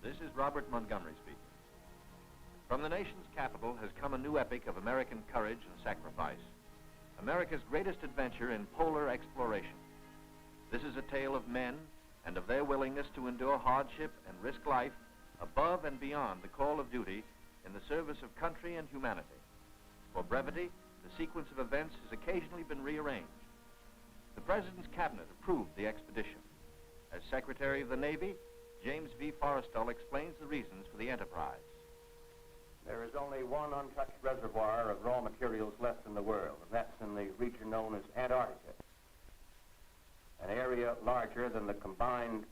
This is Robert Montgomery speaking. From the nation's capital has come a new epic of American courage and sacrifice, America's greatest adventure in polar exploration. This is a tale of men and of their willingness to endure hardship and risk life above and beyond the call of duty in the service of country and humanity. For brevity, the sequence of events has occasionally been rearranged. The President's cabinet approved the expedition. As Secretary of the Navy, James V. Forrestal explains the reasons for the enterprise. There is only one untouched reservoir of raw materials left in the world, and that's in the region known as Antarctica, an area larger than the combined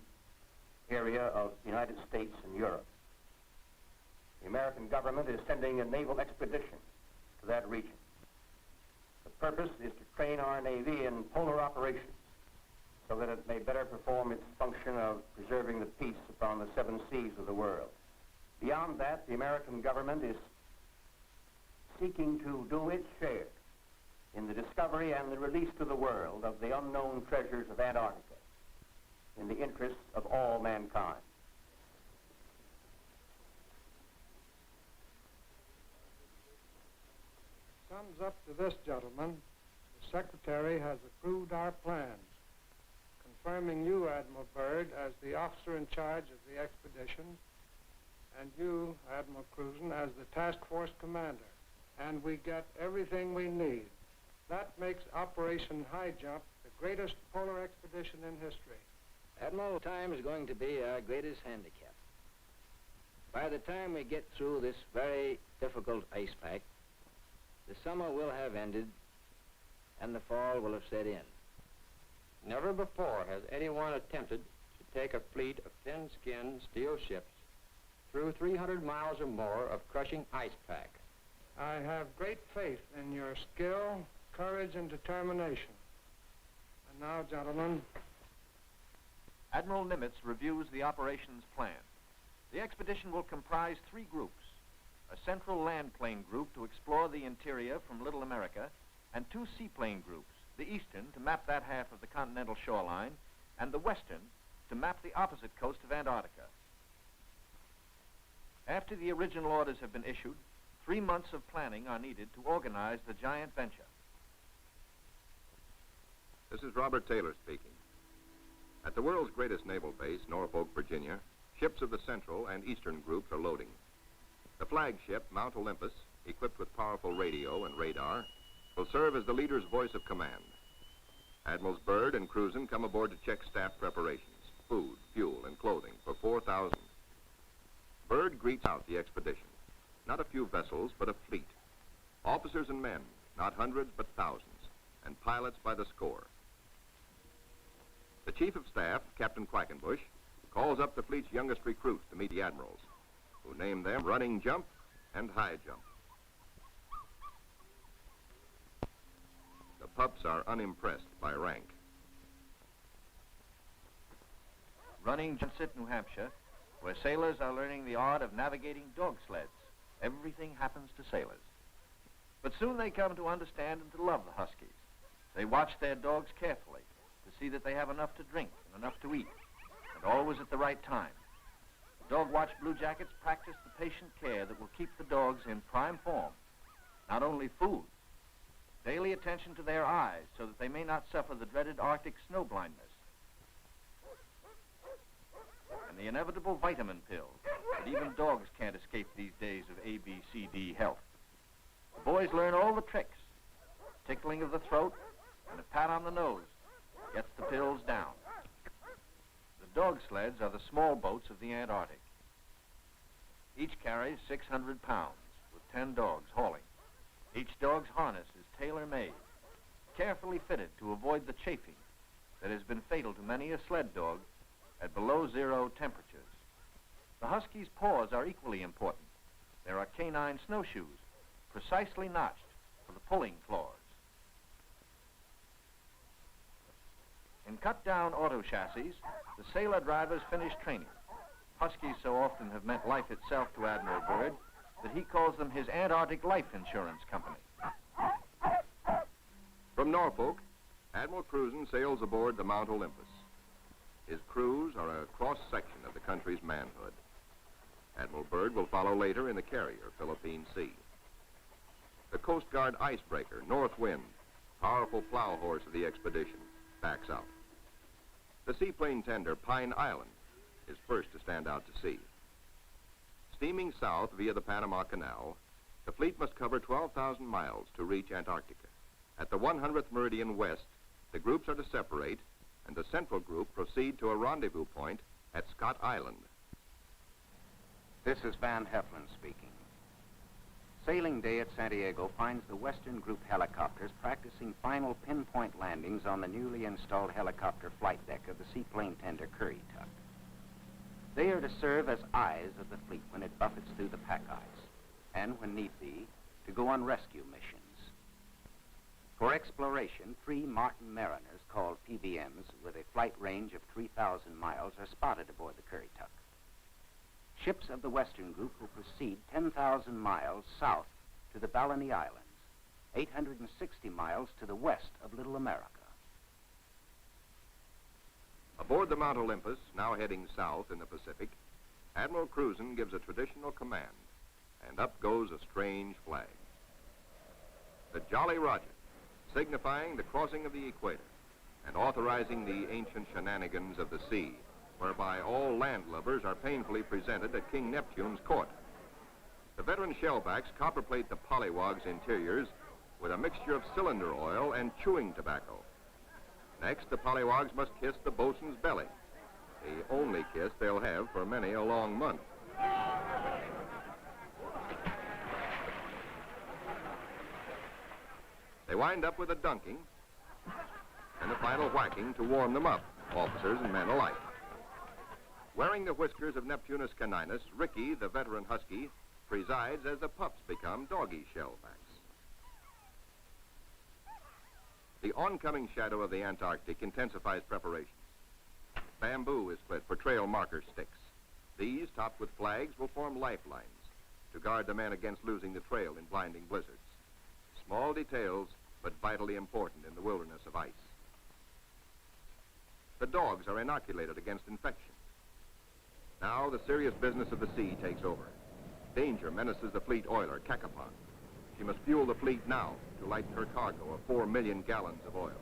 area of the United States and Europe. The American government is sending a naval expedition to that region. The purpose is to train our Navy in polar operations so that it may better perform its function of preserving the peace upon the 7 seas of the world. Beyond that, the American government is seeking to do its share in the discovery and the release to the world of the unknown treasures of Antarctica in the interests of all mankind. Sums up to this, gentlemen. The Secretary has approved our plans, confirming you, Admiral Byrd, as the officer in charge of the expedition, and you, Admiral Cruzen, as the task force commander. And we get everything we need. That makes Operation Highjump the greatest polar expedition in history. Admiral, time is going to be our greatest handicap. By the time we get through this very difficult ice pack, the summer will have ended and the fall will have set in. Never before has anyone attempted to take a fleet of thin-skinned steel ships through 300 miles or more of crushing ice pack. I have great faith in your skill, courage, and determination. And now, gentlemen. Admiral Nimitz reviews the operations plan. The expedition will comprise 3 groups: a central land plane group to explore the interior from Little America, and 2 seaplane groups, the eastern to map that half of the continental shoreline, and the western to map the opposite coast of Antarctica. After the original orders have been issued, 3 months of planning are needed to organize the giant venture. This is Robert Taylor speaking. At the world's greatest naval base, Norfolk, Virginia, ships of the Central and Eastern groups are loading. The flagship, Mount Olympus, equipped with powerful radio and radar, will serve as the leader's voice of command. Admirals Byrd and Cruzen come aboard to check staff preparations, food, fuel, and clothing for 4,000. Byrd greets out the expedition. Not a few vessels, but a fleet. Officers and men, not hundreds, but thousands, and pilots by the score. The Chief of Staff, Captain Quackenbush, calls up the fleet's youngest recruits to meet the admirals, who name them Running Jump and High Jump. The pups are unimpressed by rank. Running Jump, New Hampshire, where sailors are learning the art of navigating dog sleds. Everything happens to sailors. But soon they come to understand and to love the Huskies. They watch their dogs carefully to see that they have enough to drink and enough to eat, and always at the right time. The dog watch bluejackets practice the patient care that will keep the dogs in prime form. Not only food, daily attention to their eyes so that they may not suffer the dreaded Arctic snow blindness, and the inevitable vitamin pills that even dogs can't escape these days of ABCD health. The boys learn all the tricks. Tickling of the throat and a pat on the nose gets the pills down. The dog sleds are the small boats of the Antarctic. Each carries 600 pounds, with 10 dogs hauling. Each dog's harness is tailor-made, carefully fitted to avoid the chafing that has been fatal to many a sled dog at below 0 temperatures. The Husky's paws are equally important. There are canine snowshoes, precisely notched for the pulling floors. In cut-down auto chassis, the sailor drivers finish training. Huskies so often have meant life itself to Admiral Byrd that he calls them his Antarctic Life Insurance Company. From Norfolk, Admiral Cruzen sails aboard the Mount Olympus. His crews are a cross-section of the country's manhood. Admiral Byrd will follow later in the carrier, Philippine Sea. The Coast Guard icebreaker, North Wind, powerful plow horse of the expedition, backs out. The seaplane tender, Pine Island, is first to stand out to sea. Steaming south via the Panama Canal, the fleet must cover 12,000 miles to reach Antarctica. At the 100th meridian west, the groups are to separate, and the central group proceed to a rendezvous point at Scott Island. This is Van Heflin speaking. Sailing day at Santiago finds the Western Group helicopters practicing final pinpoint landings on the newly installed helicopter flight deck of the seaplane tender Currituck. They are to serve as eyes of the fleet when it buffets through the pack ice, and when need be, to go on rescue missions. For exploration, 3 Martin Mariners, called PBMs, with a flight range of 3,000 miles, are spotted aboard the Currituck. Ships of the Western Group will proceed 10,000 miles south to the Balleny Islands, 860 miles to the west of Little America. Aboard the Mount Olympus, now heading south in the Pacific, Admiral Cruzen gives a traditional command, and up goes a strange flag. The Jolly Roger, signifying the crossing of the equator and authorizing the ancient shenanigans of the sea, whereby all landlubbers are painfully presented at King Neptune's court. The veteran shellbacks copperplate the pollywog's interiors with a mixture of cylinder oil and chewing tobacco. Next, the pollywogs must kiss the bosun's belly, the only kiss they'll have for many a long month. They wind up with a dunking and a final whacking to warm them up, officers and men alike. Wearing the whiskers of Neptunus caninus, Ricky, the veteran husky, presides as the pups become doggy shellbacks. The oncoming shadow of the Antarctic intensifies preparations. Bamboo is split for trail marker sticks. These, topped with flags, will form lifelines to guard the men against losing the trail in blinding blizzards. Small details, but vitally important in the wilderness of ice. The dogs are inoculated against infection. Now the serious business of the sea takes over. Danger menaces the fleet oiler, Cacapon. She must fuel the fleet now to lighten her cargo of 4 million gallons of oil.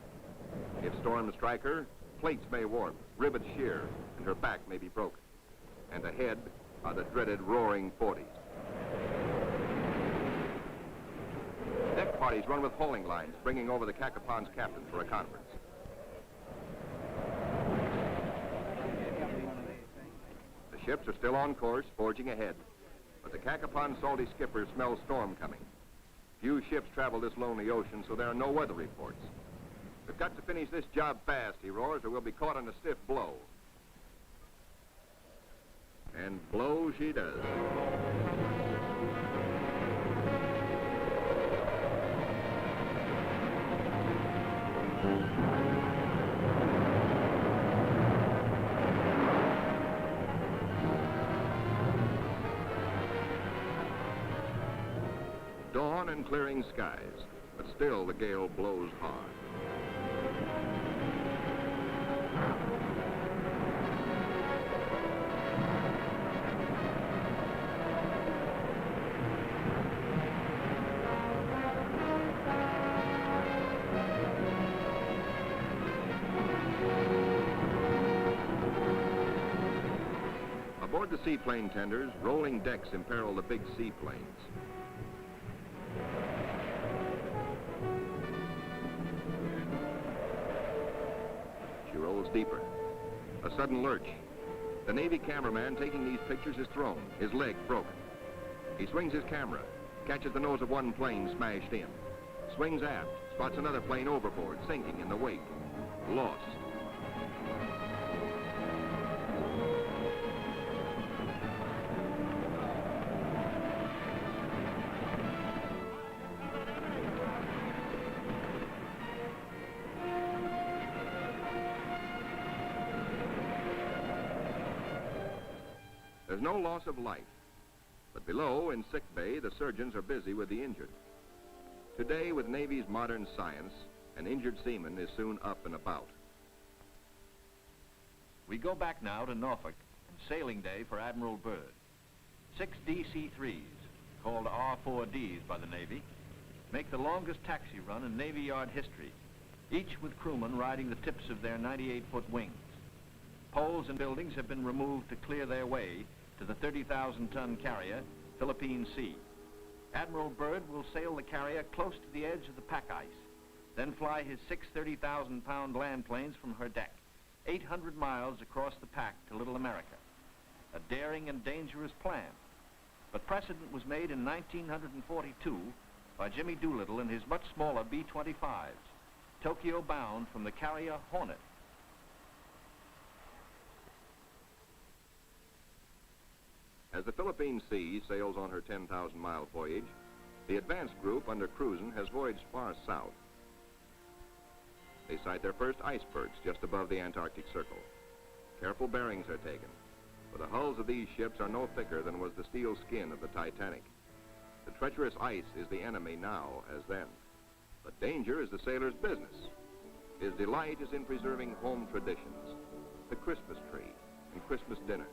If storms strike her, plates may warp, rivets shear, and her back may be broken. And ahead are the dreaded roaring 40s. Deck parties run with hauling lines, bringing over the Cacapon's captain for a conference. The ships are still on course, forging ahead, but the Cacapon's salty skipper smells storm coming. Few ships travel this lonely ocean, so there are no weather reports. We've got to finish this job fast, he roars, or we'll be caught in a stiff blow. And blow she does. Dawn and clearing skies, but still the gale blows hard. Aboard the seaplane tenders, rolling decks imperil the big seaplanes. She rolls deeper. A sudden lurch. The Navy cameraman taking these pictures is thrown, his leg broken. He swings his camera, catches the nose of one plane smashed in, swings aft, spots another plane overboard, sinking in the wake. Lost. There's no loss of life, but below, in sick bay, the surgeons are busy with the injured. Today, with Navy's modern science, an injured seaman is soon up and about. We go back now to Norfolk, and sailing day for Admiral Byrd. 6 DC-3s, called R-4Ds by the Navy, make the longest taxi run in Navy Yard history, each with crewmen riding the tips of their 98-foot wings. Poles and buildings have been removed to clear their way to the 30,000-ton carrier, Philippine Sea. Admiral Byrd will sail the carrier close to the edge of the pack ice, then fly his 6 30,000-pound land planes from her deck, 800 miles across the pack to Little America. A daring and dangerous plan, but precedent was made in 1942 by Jimmy Doolittle in his much smaller B-25s, Tokyo-bound from the carrier Hornet. As the Philippine Sea sails on her 10,000-mile voyage, the advanced group under Cruzen has voyaged far south. They sight their first icebergs just above the Antarctic Circle. Careful bearings are taken, for the hulls of these ships are no thicker than was the steel skin of the Titanic. The treacherous ice is the enemy now as then, but danger is the sailor's business. His delight is in preserving home traditions, the Christmas tree and Christmas dinner.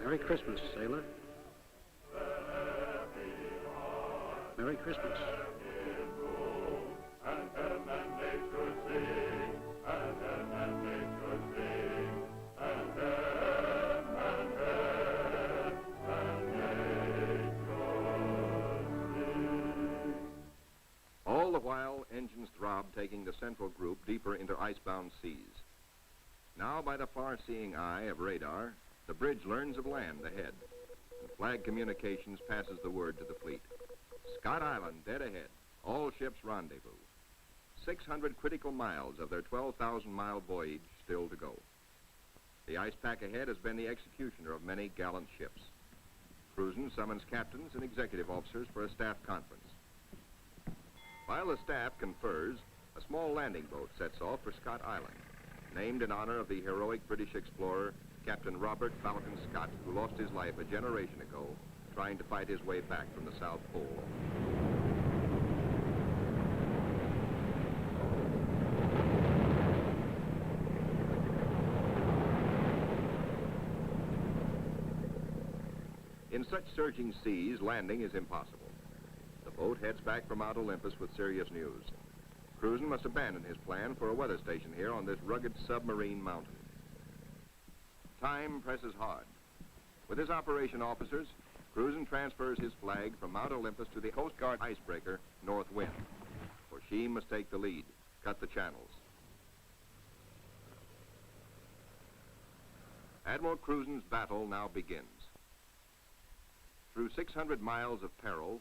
Merry Christmas, sailor. Merry Christmas. All the while, engines throb, taking the central group deeper into icebound seas. Now, by the far-seeing eye of radar, the bridge learns of land ahead, and flag communications passes the word to the fleet. Scott Island, dead ahead. All ships rendezvous. 600 critical miles of their 12,000-mile voyage still to go. The ice pack ahead has been the executioner of many gallant ships. Cruzen summons captains and executive officers for a staff conference. While the staff confers, a small landing boat sets off for Scott Island, named in honor of the heroic British explorer, Captain Robert Falcon Scott, who lost his life a generation ago trying to fight his way back from the South Pole. In such surging seas, landing is impossible. The boat heads back for Mount Olympus with serious news. Cruzen must abandon his plan for a weather station here on this rugged submarine mountain. Time presses hard. With his operation officers, Cruzen transfers his flag from Mount Olympus to the Coast Guard icebreaker, North Wind, for she must take the lead, cut the channels. Admiral Cruzen's battle now begins. Through 600 miles of peril,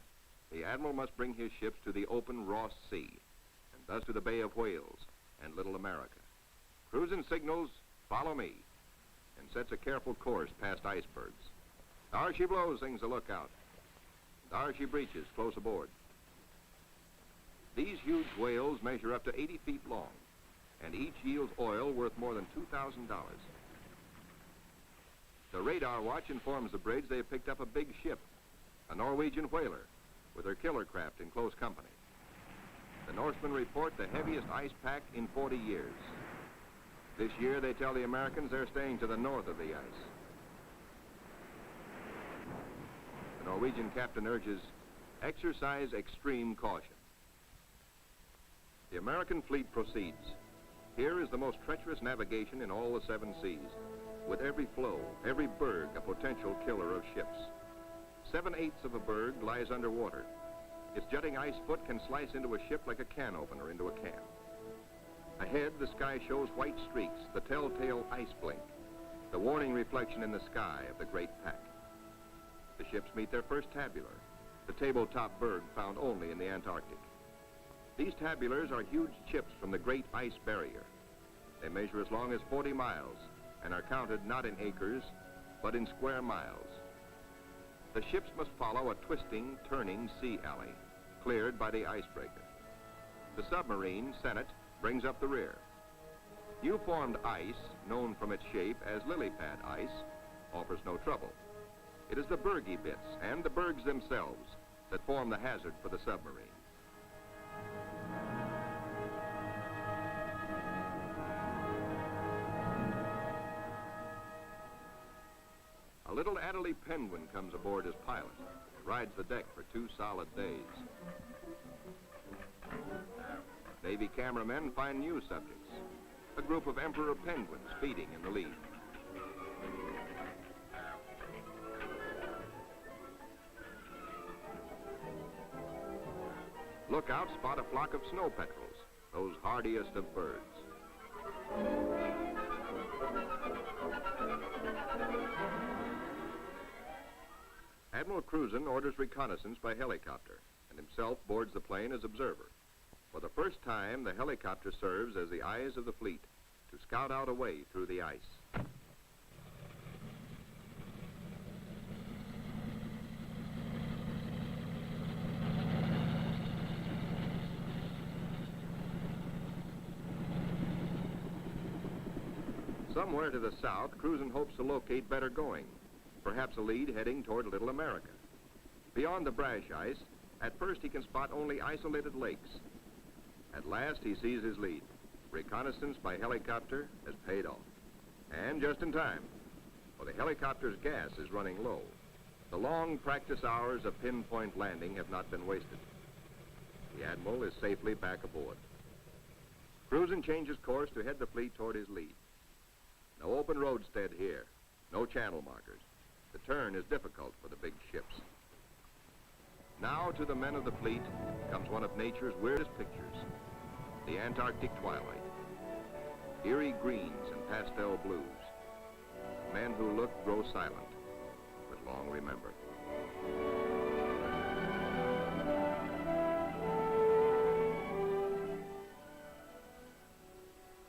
the Admiral must bring his ships to the open Ross Sea, and thus to the Bay of Whales and Little America. Cruzen signals, "Follow me," and sets a careful course past icebergs. "There she blows," sings the lookout. "There she breaches," close aboard. These huge whales measure up to 80 feet long, and each yields oil worth more than $2,000. The radar watch informs the bridge they have picked up a big ship, a Norwegian whaler, with her killer craft in close company. The Norsemen report the heaviest ice pack in 40 years. This year, they tell the Americans they're staying to the north of the ice. The Norwegian captain urges, "Exercise extreme caution." The American fleet proceeds. Here is the most treacherous navigation in all the 7 seas, with every floe, every berg a potential killer of ships. 7/8 of a berg lies underwater. Its jutting ice foot can slice into a ship like a can opener into a can. Ahead, the sky shows white streaks, the telltale ice blink, the warning reflection in the sky of the great pack. The ships meet their first tabular, the tabletop berg found only in the Antarctic. These tabulars are huge chips from the great ice barrier. They measure as long as 40 miles and are counted not in acres, but in square miles. The ships must follow a twisting, turning sea alley, cleared by the icebreaker. The submarine, Senate, brings up the rear. New-formed ice, known from its shape as lily pad ice, offers no trouble. It is the bergy bits and the bergs themselves that form the hazard for the submarine. A little Adderley penguin comes aboard as pilot, rides the deck for 2 solid days. Navy cameramen find new subjects, a group of emperor penguins feeding in the lead. Lookouts spot a flock of snow petrels, those hardiest of birds. Admiral Cruzen orders reconnaissance by helicopter and himself boards the plane as observer. For the first time, the helicopter serves as the eyes of the fleet to scout out a way through the ice. Somewhere to the south, Cruzen hopes to locate better going, perhaps a lead heading toward Little America. Beyond the brash ice, at first he can spot only isolated lakes. At last he sees his lead. Reconnaissance by helicopter has paid off. And just in time, for the helicopter's gas is running low. The long practice hours of pinpoint landing have not been wasted. The Admiral is safely back aboard. Cruzen changes course to head the fleet toward his lead. No open roadstead here, no channel markers. The turn is difficult for the big ships. Now to the men of the fleet comes one of nature's weirdest pictures, the Antarctic twilight. Eerie greens and pastel blues. Men who look grow silent, but long remember.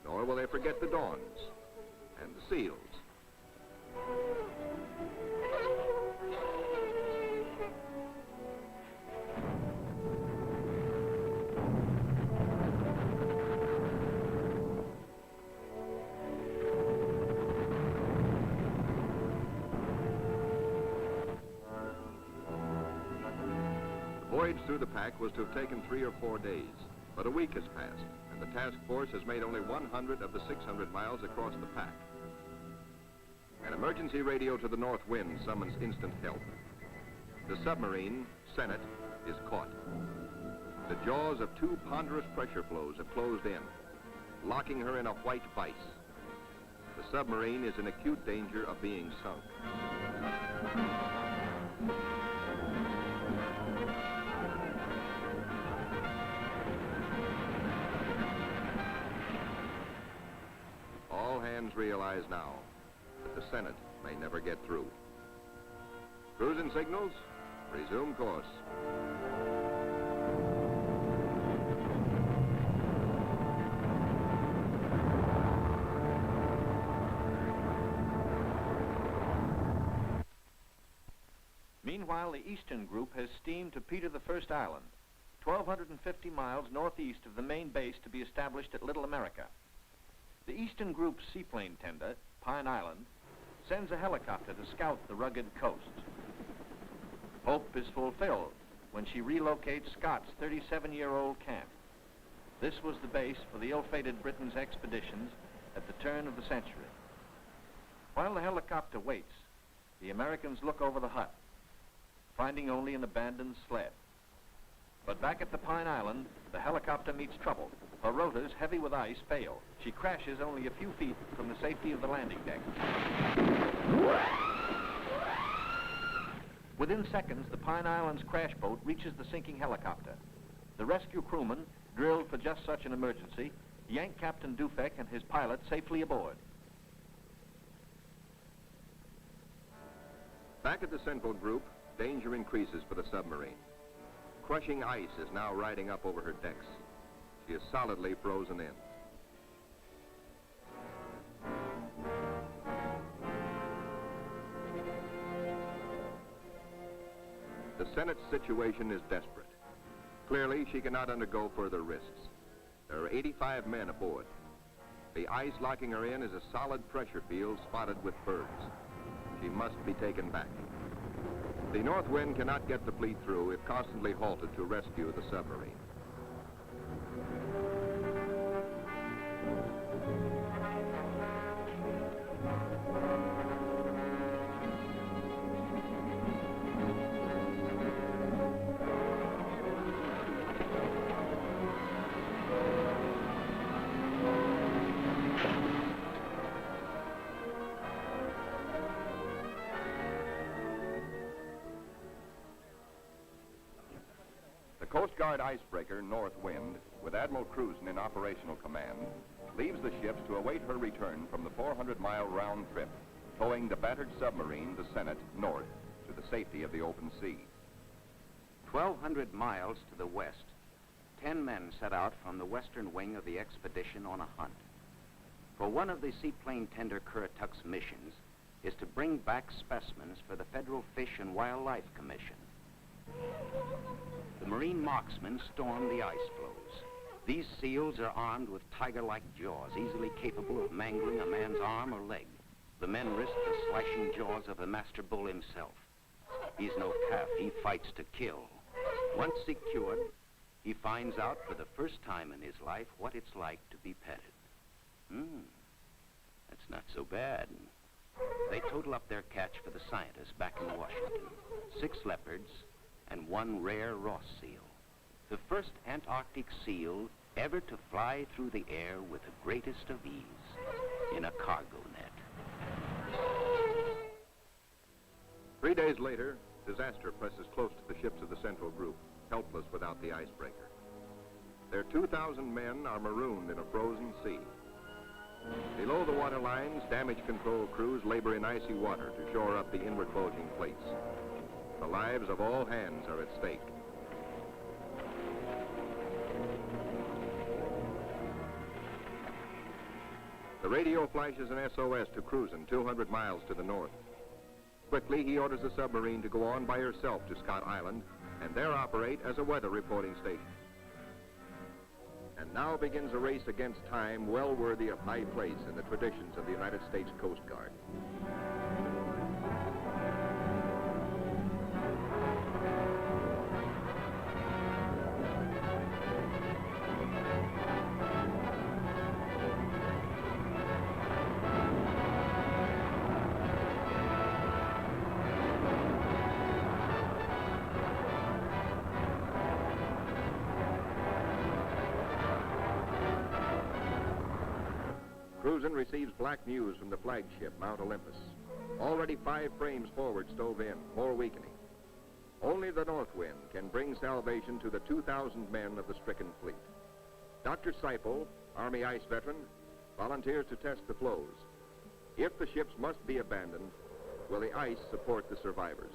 Nor will they forget the dawns and the seals. The voyage through the pack was to have taken 3 or 4 days, but a week has passed, and the task force has made only 100 of the 600 miles across the pack. An emergency radio to the north wind summons instant help. The submarine, Senate, is caught. The jaws of 2 ponderous pressure flows have closed in, locking her in a white vice. The submarine is in acute danger of being sunk. All hands realize now that the Senate may never get through. Cruzen signals, resume course. Meanwhile, the eastern group has steamed to Peter the First Island, 1,250 miles northeast of the main base to be established at Little America. The eastern group's seaplane tender, Pine Island, sends a helicopter to scout the rugged coast. Hope is fulfilled when she relocates Scott's 37-year-old camp. This was the base for the ill-fated Britain's expeditions at the turn of the century. While the helicopter waits, the Americans look over the hut, finding only an abandoned sled. But back at the Pine Island, the helicopter meets trouble. Her rotors, heavy with ice, fail. She crashes only a few feet from the safety of the landing deck. Within seconds, the Pine Island's crash boat reaches the sinking helicopter. The rescue crewmen, drilled for just such an emergency, yank Captain Dufek and his pilot safely aboard. Back at the central group, danger increases for the submarine. Crushing ice is now riding up over her decks. She is solidly frozen in. Senate's situation is desperate. Clearly, she cannot undergo further risks. There are 85 men aboard. The ice locking her in is a solid pressure field spotted with bergs. She must be taken back. The north wind cannot get the fleet through if constantly halted to rescue the submarine. The Coast Guard icebreaker, North Wind, with Admiral Cruzen in operational command, leaves the ships to await her return from the 400-mile round trip, towing the battered submarine, the Senate, north to the safety of the open sea. 1,200 miles to the west, 10 men set out from the western wing of the expedition on a hunt. For one of the seaplane tender Currituck's missions is to bring back specimens for the Federal Fish and Wildlife Commission. The marine marksmen storm the ice floes. These seals are armed with tiger-like jaws, easily capable of mangling a man's arm or leg. The men risk the slashing jaws of the master bull himself. He's no calf, he fights to kill. Once secured, he finds out for the first time in his life what it's like to be petted. That's not so bad. They total up their catch for the scientists back in Washington. 6 leopards and 1 rare Ross seal. The first Antarctic seal ever to fly through the air with the greatest of ease in a cargo net. 3 days later, disaster presses close to the ships of the Central Group, helpless without the icebreaker. Their 2,000 men are marooned in a frozen sea. Below the water lines, damage control crews labor in icy water to shore up the inward bulging plates. The lives of all hands are at stake. The radio flashes an SOS to Cruzen 200 miles to the north. Quickly, he orders the submarine to go on by herself to Scott Island and there operate as a weather reporting station. And now begins a race against time well worthy of high place in the traditions of the United States Coast Guard. Cruzen receives black news from the flagship, Mount Olympus. Already 5 frames forward stove in, more weakening. Only the north wind can bring salvation to the 2,000 men of the stricken fleet. Dr. Seipel, Army ice veteran, volunteers to test the floes. If the ships must be abandoned, will the ice support the survivors?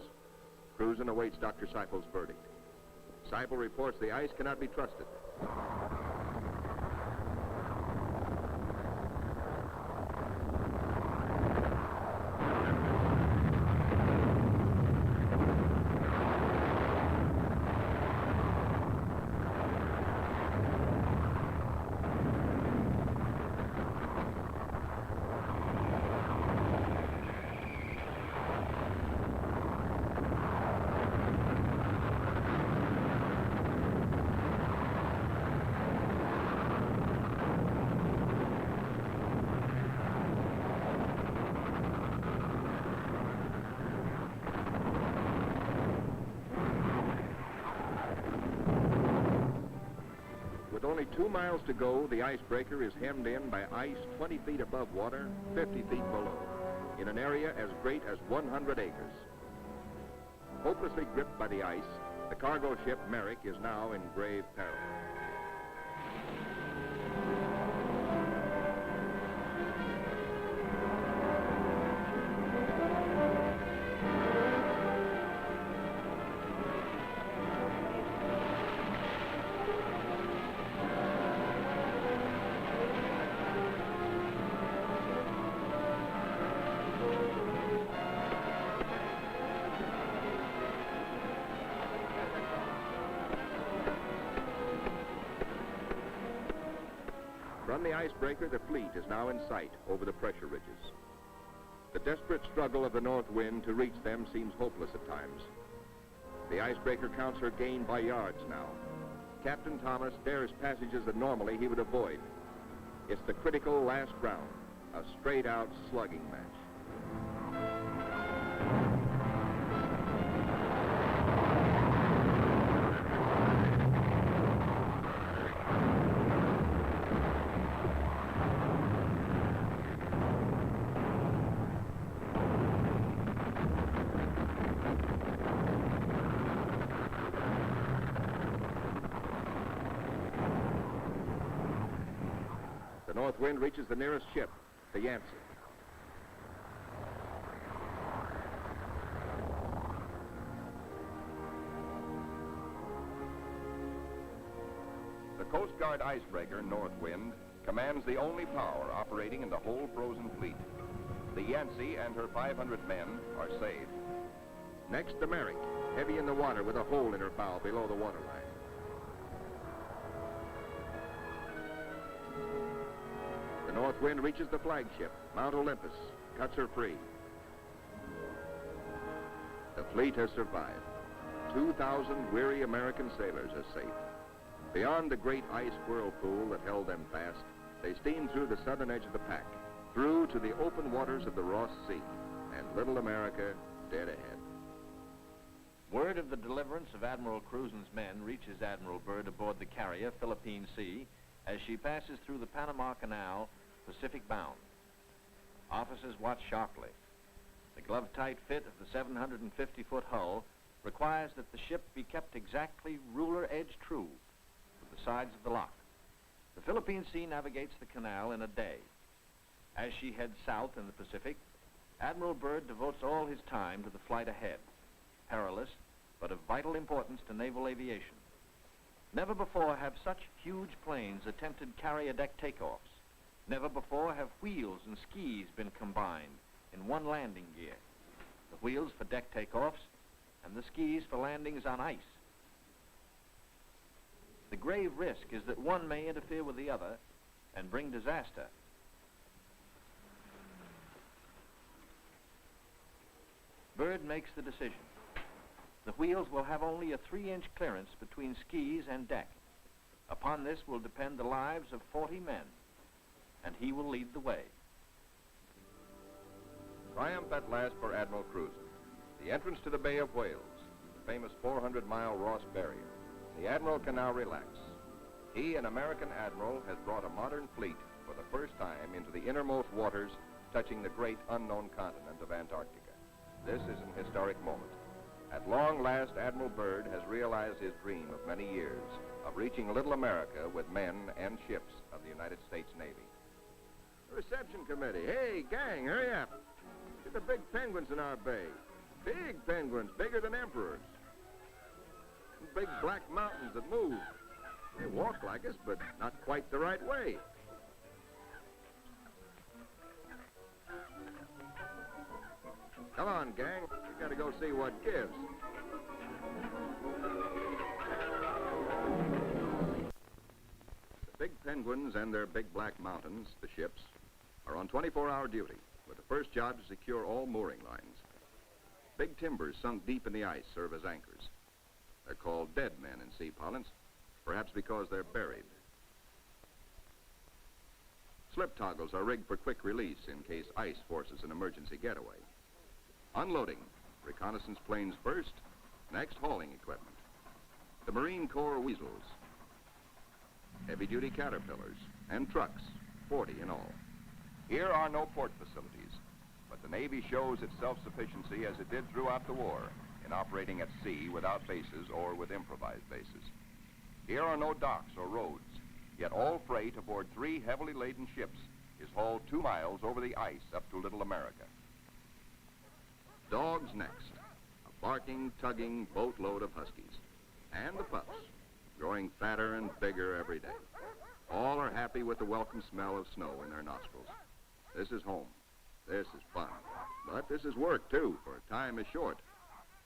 Cruzen awaits Dr. Seipel's verdict. Seipel reports the ice cannot be trusted. With only 2 miles to go, the icebreaker is hemmed in by ice 20 feet above water, 50 feet below, in an area as great as 100 acres. Hopelessly gripped by the ice, the cargo ship Merrick is now in grave peril. the icebreaker, the fleet is now in sight over the pressure ridges. The desperate struggle of the north wind to reach them seems hopeless at times. The icebreaker counts her gain by yards now. Captain Thomas dares passages that normally he would avoid. It's the critical last round, a straight-out slugging match. The north wind reaches the nearest ship, the Yancey. The Coast Guard icebreaker, North Wind, commands the only power operating in the whole frozen fleet. The Yancey and her 500 men are saved. Next, the Merrick, heavy in the water with a hole in her bow below the waterline. The north wind reaches the flagship, Mount Olympus, cuts her free. The fleet has survived. 2,000 weary American sailors are safe. Beyond the great ice whirlpool that held them fast, they steamed through the southern edge of the pack, through to the open waters of the Ross Sea, and little America dead ahead. Word of the deliverance of Admiral Cruzen's men reaches Admiral Byrd aboard the carrier Philippine Sea as she passes through the Panama Canal, Pacific bound. Officers watch sharply. The glove-tight fit of the 750-foot hull requires that the ship be kept exactly ruler-edge true to the sides of the lock. The Philippine Sea navigates the canal in a day. As she heads south in the Pacific, Admiral Byrd devotes all his time to the flight ahead, perilous but of vital importance to naval aviation. Never before have such huge planes attempted carrier deck takeoffs. Never before have wheels and skis been combined in one landing gear. The wheels for deck takeoffs and the skis for landings on ice. The grave risk is that one may interfere with the other and bring disaster. Byrd makes the decision. The wheels will have only a 3-inch clearance between skis and deck. Upon this will depend the lives of 40 men, and he will lead the way. Triumph at last for Admiral Cruzen. The entrance to the Bay of Whales, the famous 400-mile Ross Barrier. The Admiral can now relax. He, an American admiral, has brought a modern fleet for the first time into the innermost waters touching the great unknown continent of Antarctica. This is an historic moment. At long last, Admiral Byrd has realized his dream of many years of reaching little America with men and ships of the United States Navy. Reception committee. Hey, gang, hurry up. Look at the big penguins in our bay. Big penguins, bigger than emperors. Big black mountains that move. They walk like us, but not quite the right way. Come on, gang. We gotta go see what gives. The big penguins and their big black mountains, the ships, are on 24-hour duty, with the first job to secure all mooring lines. Big timbers sunk deep in the ice serve as anchors. They're called dead men in sea parlance, perhaps because they're buried. Slip toggles are rigged for quick release in case ice forces an emergency getaway. Unloading, reconnaissance planes first, next hauling equipment. The Marine Corps weasels, heavy-duty caterpillars, and trucks, 40 in all. Here are no port facilities, but the Navy shows its self-sufficiency as it did throughout the war in operating at sea without bases or with improvised bases. Here are no docks or roads, yet all freight aboard 3 heavily laden ships is hauled 2 miles over the ice up to Little America. Dogs next, a barking, tugging boatload of huskies. And the pups, growing fatter and bigger every day. All are happy with the welcome smell of snow in their nostrils. This is home. This is fun. But this is work, too, for time is short.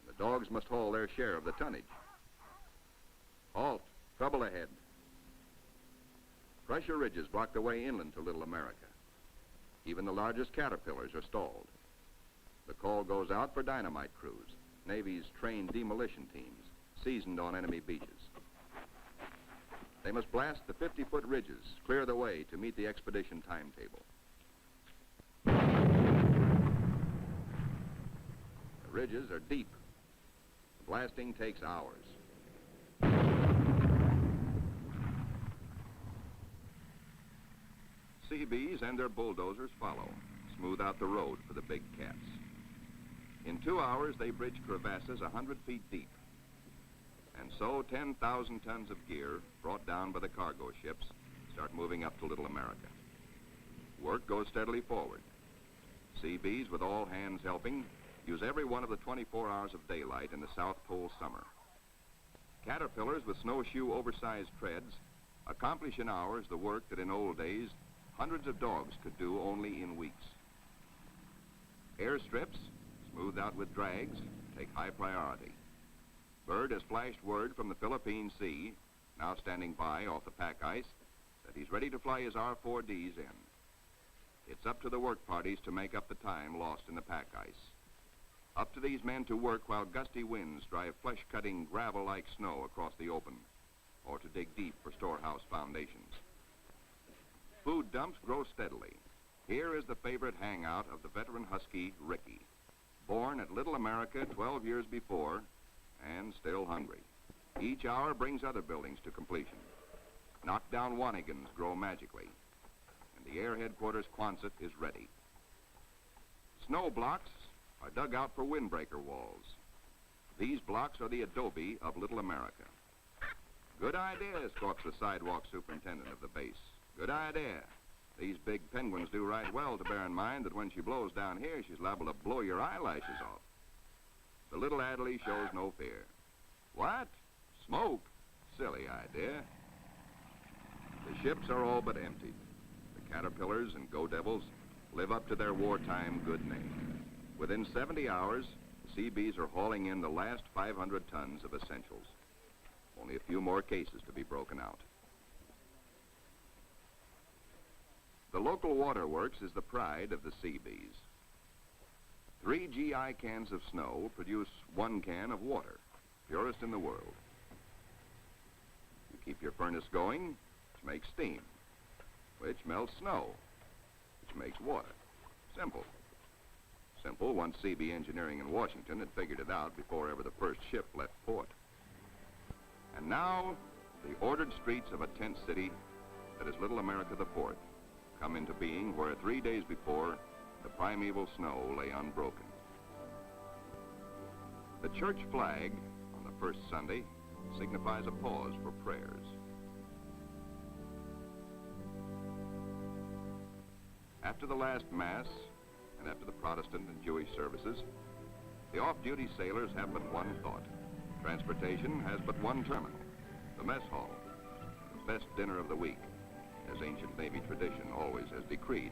The dogs must haul their share of the tonnage. Halt. Trouble ahead. Pressure ridges block the way inland to Little America. Even the largest caterpillars are stalled. The call goes out for dynamite crews, Navy's trained demolition teams, seasoned on enemy beaches. They must blast the 50-foot ridges, clear the way to meet the expedition timetable. The ridges are deep. The blasting takes hours. Seabees and their bulldozers follow, smooth out the road for the big cats. In 2 hours, they bridge crevasses 100 feet deep. And so 10,000 tons of gear, brought down by the cargo ships, start moving up to Little America. Work goes steadily forward. Seabees, with all hands helping, use every one of the 24 hours of daylight in the South Pole summer. Caterpillars with snowshoe oversized treads accomplish in hours the work that in old days hundreds of dogs could do only in weeks. Airstrips, smoothed out with drags, take high priority. Byrd has flashed word from the Philippine Sea, now standing by off the pack ice, that he's ready to fly his R-4Ds in. It's up to the work parties to make up the time lost in the pack ice. Up to these men to work while gusty winds drive flesh-cutting gravel-like snow across the open, or to dig deep for storehouse foundations. Food dumps grow steadily. Here is the favorite hangout of the veteran Husky, Ricky, born at Little America 12 years before, and still hungry. Each hour brings other buildings to completion. Knockdown Wanigans grow magically, and the Air Headquarters Quonset is ready. Snow blocks are dug out for windbreaker walls. These blocks are the adobe of Little America. Good idea, squawks the sidewalk superintendent of the base. Good idea. These big penguins do right well to bear in mind that when she blows down here, she's liable to blow your eyelashes off. The little Adderley shows no fear. What? Smoke? Silly idea. The ships are all but emptied. The Caterpillars and Go Devils live up to their wartime good name. Within 70 hours, the Seabees are hauling in the last 500 tons of essentials. Only a few more cases to be broken out. The local waterworks is the pride of the Seabees. 3 GI cans of snow produce 1 can of water, purest in the world. You keep your furnace going, which makes steam, which melts snow, which makes water. Simple. Simple once CB Engineering in Washington had figured it out before ever the first ship left port. And now, the ordered streets of a tent city that is Little America the Fourth come into being where 3 days before, the primeval snow lay unbroken. The church flag on the first Sunday signifies a pause for prayers. After the last Mass, and after the Protestant and Jewish services, the off-duty sailors have but one thought. Transportation has but one terminal, the mess hall, the best dinner of the week, as ancient Navy tradition always has decreed.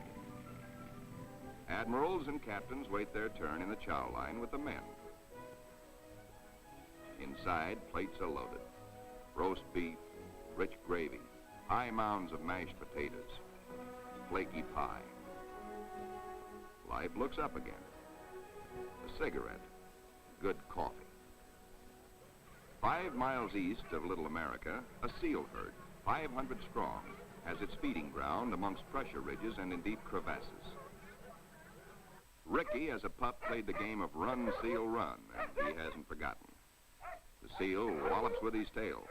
Admirals and captains wait their turn in the chow line with the men. Inside, plates are loaded. Roast beef, rich gravy, high mounds of mashed potatoes, flaky pie. Life looks up again. A cigarette, good coffee. 5 miles east of Little America, a seal herd, 500 strong, has its feeding ground amongst pressure ridges and in deep crevasses. Ricky, as a pup, played the game of run, seal, run, and he hasn't forgotten. The seal wallops with his tail.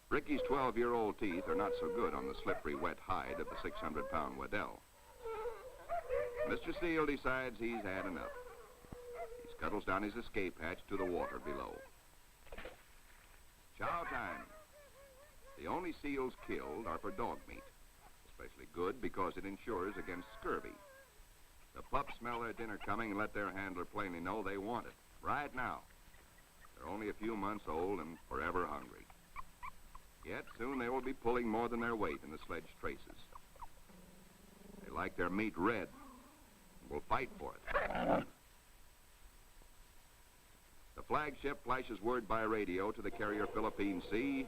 Ricky's 12-year-old teeth are not so good on the slippery, wet hide of the 600-pound Waddell. Mr. Seal decides he's had enough. He scuttles down his escape hatch to the water below. Chow time. The only seals killed are for dog meat, especially good because it insures against scurvy. The pups smell their dinner coming and let their handler plainly know they want it, right now. They're only a few months old and forever hungry. Yet soon they will be pulling more than their weight in the sledge traces. They like their meat red and will fight for it. The flagship flashes word by radio to the carrier Philippine Sea,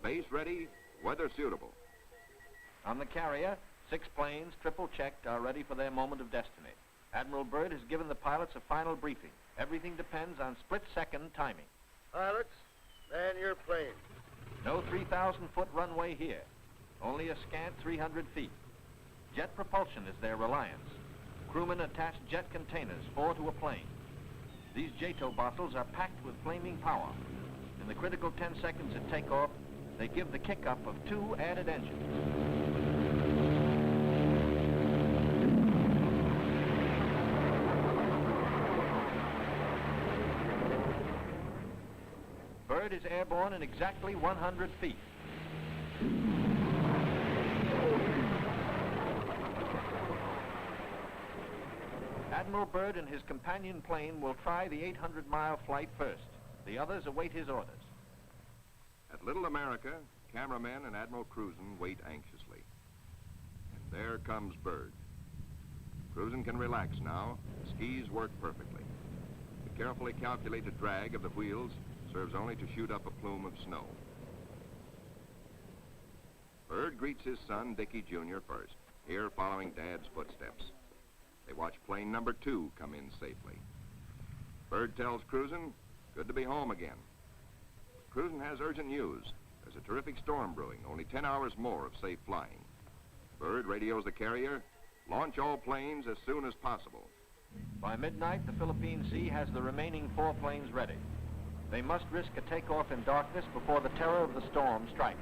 base ready, weather suitable. On the carrier, 6 planes, triple-checked, are ready for their moment of destiny. Admiral Byrd has given the pilots a final briefing. Everything depends on split-second timing. Pilots, man your plane. No 3,000-foot runway here. Only a scant 300 feet. Jet propulsion is their reliance. Crewmen attach jet containers, 4 to a plane. These JATO bottles are packed with flaming power. In the critical 10 seconds at takeoff, they give the kick-up of 2 added engines. Byrd is airborne in exactly 100 feet. Admiral Byrd and his companion plane will try the 800-mile flight first. The others await his orders. At Little America, cameramen and Admiral Cruzen wait anxiously. And there comes Byrd. Cruzen can relax now. The skis work perfectly. The carefully calculated drag of the wheels serves only to shoot up a plume of snow. Byrd greets his son, Dickie Jr. first, here following Dad's footsteps. They watch plane number 2 come in safely. Byrd tells Cruzen, good to be home again. Cruzen has urgent news. There's a terrific storm brewing, only 10 hours more of safe flying. Byrd radios the carrier, launch all planes as soon as possible. By midnight, the Philippine Sea has the remaining 4 planes ready. They must risk a takeoff in darkness before the terror of the storm strikes.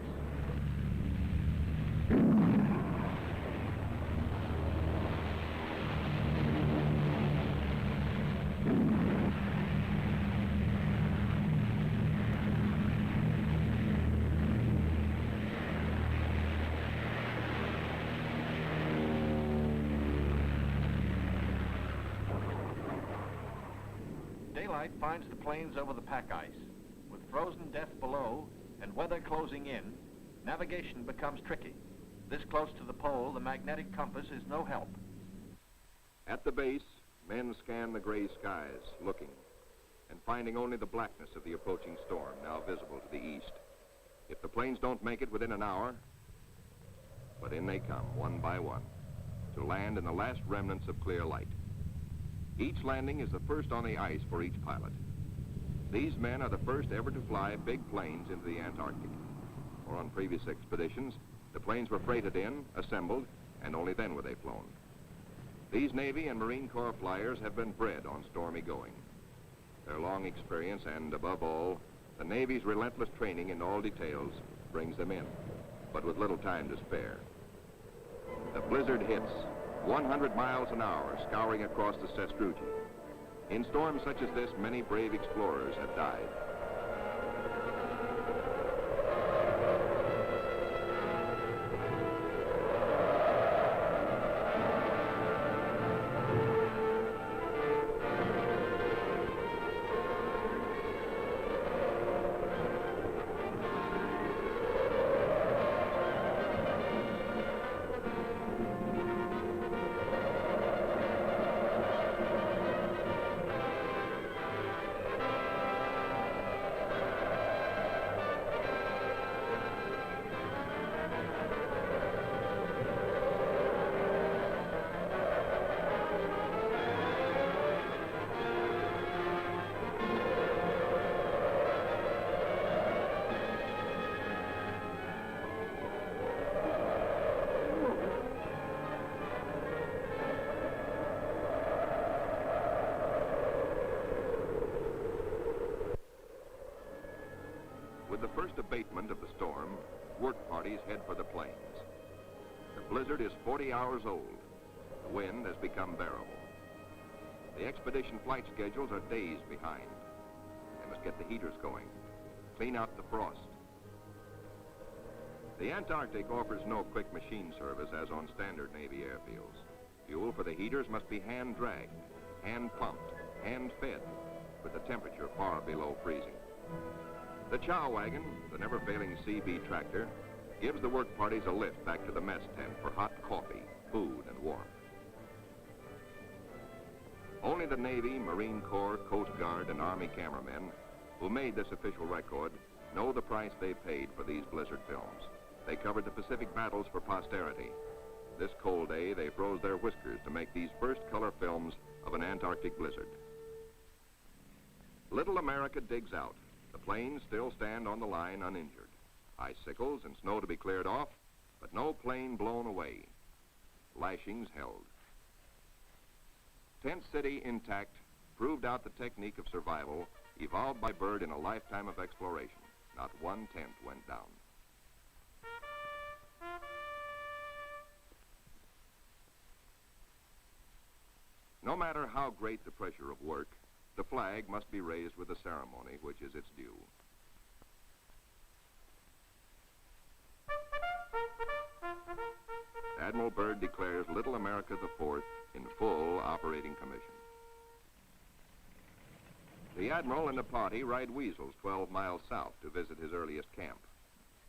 Daylight finds the planes over the pack ice. With frozen death below and weather closing in, navigation becomes tricky. This close to the pole, the magnetic compass is no help. At the base, men scan the gray skies, looking, and finding only the blackness of the approaching storm, now visible to the east. If the planes don't make it within an hour, but in they come, one by one, to land in the last remnants of clear light. Each landing is the first on the ice for each pilot. These men are the first ever to fly big planes into the Antarctic. Or on previous expeditions, the planes were freighted in, assembled, and only then were they flown. These Navy and Marine Corps flyers have been bred on stormy going. Their long experience and, above all, the Navy's relentless training in all details brings them in, but with little time to spare. The blizzard hits, 100 miles an hour, scouring across the sastrugi. In storms such as this, many brave explorers have died. With the first abatement of the storm, work parties head for the plains. The blizzard is 40 hours old. The wind has become bearable. The expedition flight schedules are days behind. They must get the heaters going, clean out the frost. The Antarctic offers no quick machine service as on standard Navy airfields. Fuel for the heaters must be hand-dragged, hand-pumped, hand-fed, with the temperature far below freezing. The chow wagon, the never-failing CB tractor, gives the work parties a lift back to the mess tent for hot coffee, food, and warmth. Only the Navy, Marine Corps, Coast Guard, and Army cameramen who made this official record know the price they paid for these blizzard films. They covered the Pacific battles for posterity. This cold day, they froze their whiskers to make these first color films of an Antarctic blizzard. Little America digs out. The planes still stand on the line uninjured. Icicles and snow to be cleared off, but no plane blown away. Lashings held. Tent City intact proved out the technique of survival evolved by Byrd in a lifetime of exploration. Not one tent went down. No matter how great the pressure of work, the flag must be raised with a ceremony which is its due. Admiral Byrd declares Little America IV in full operating commission. The Admiral and the party ride Weasels 12 miles south to visit his earliest camp,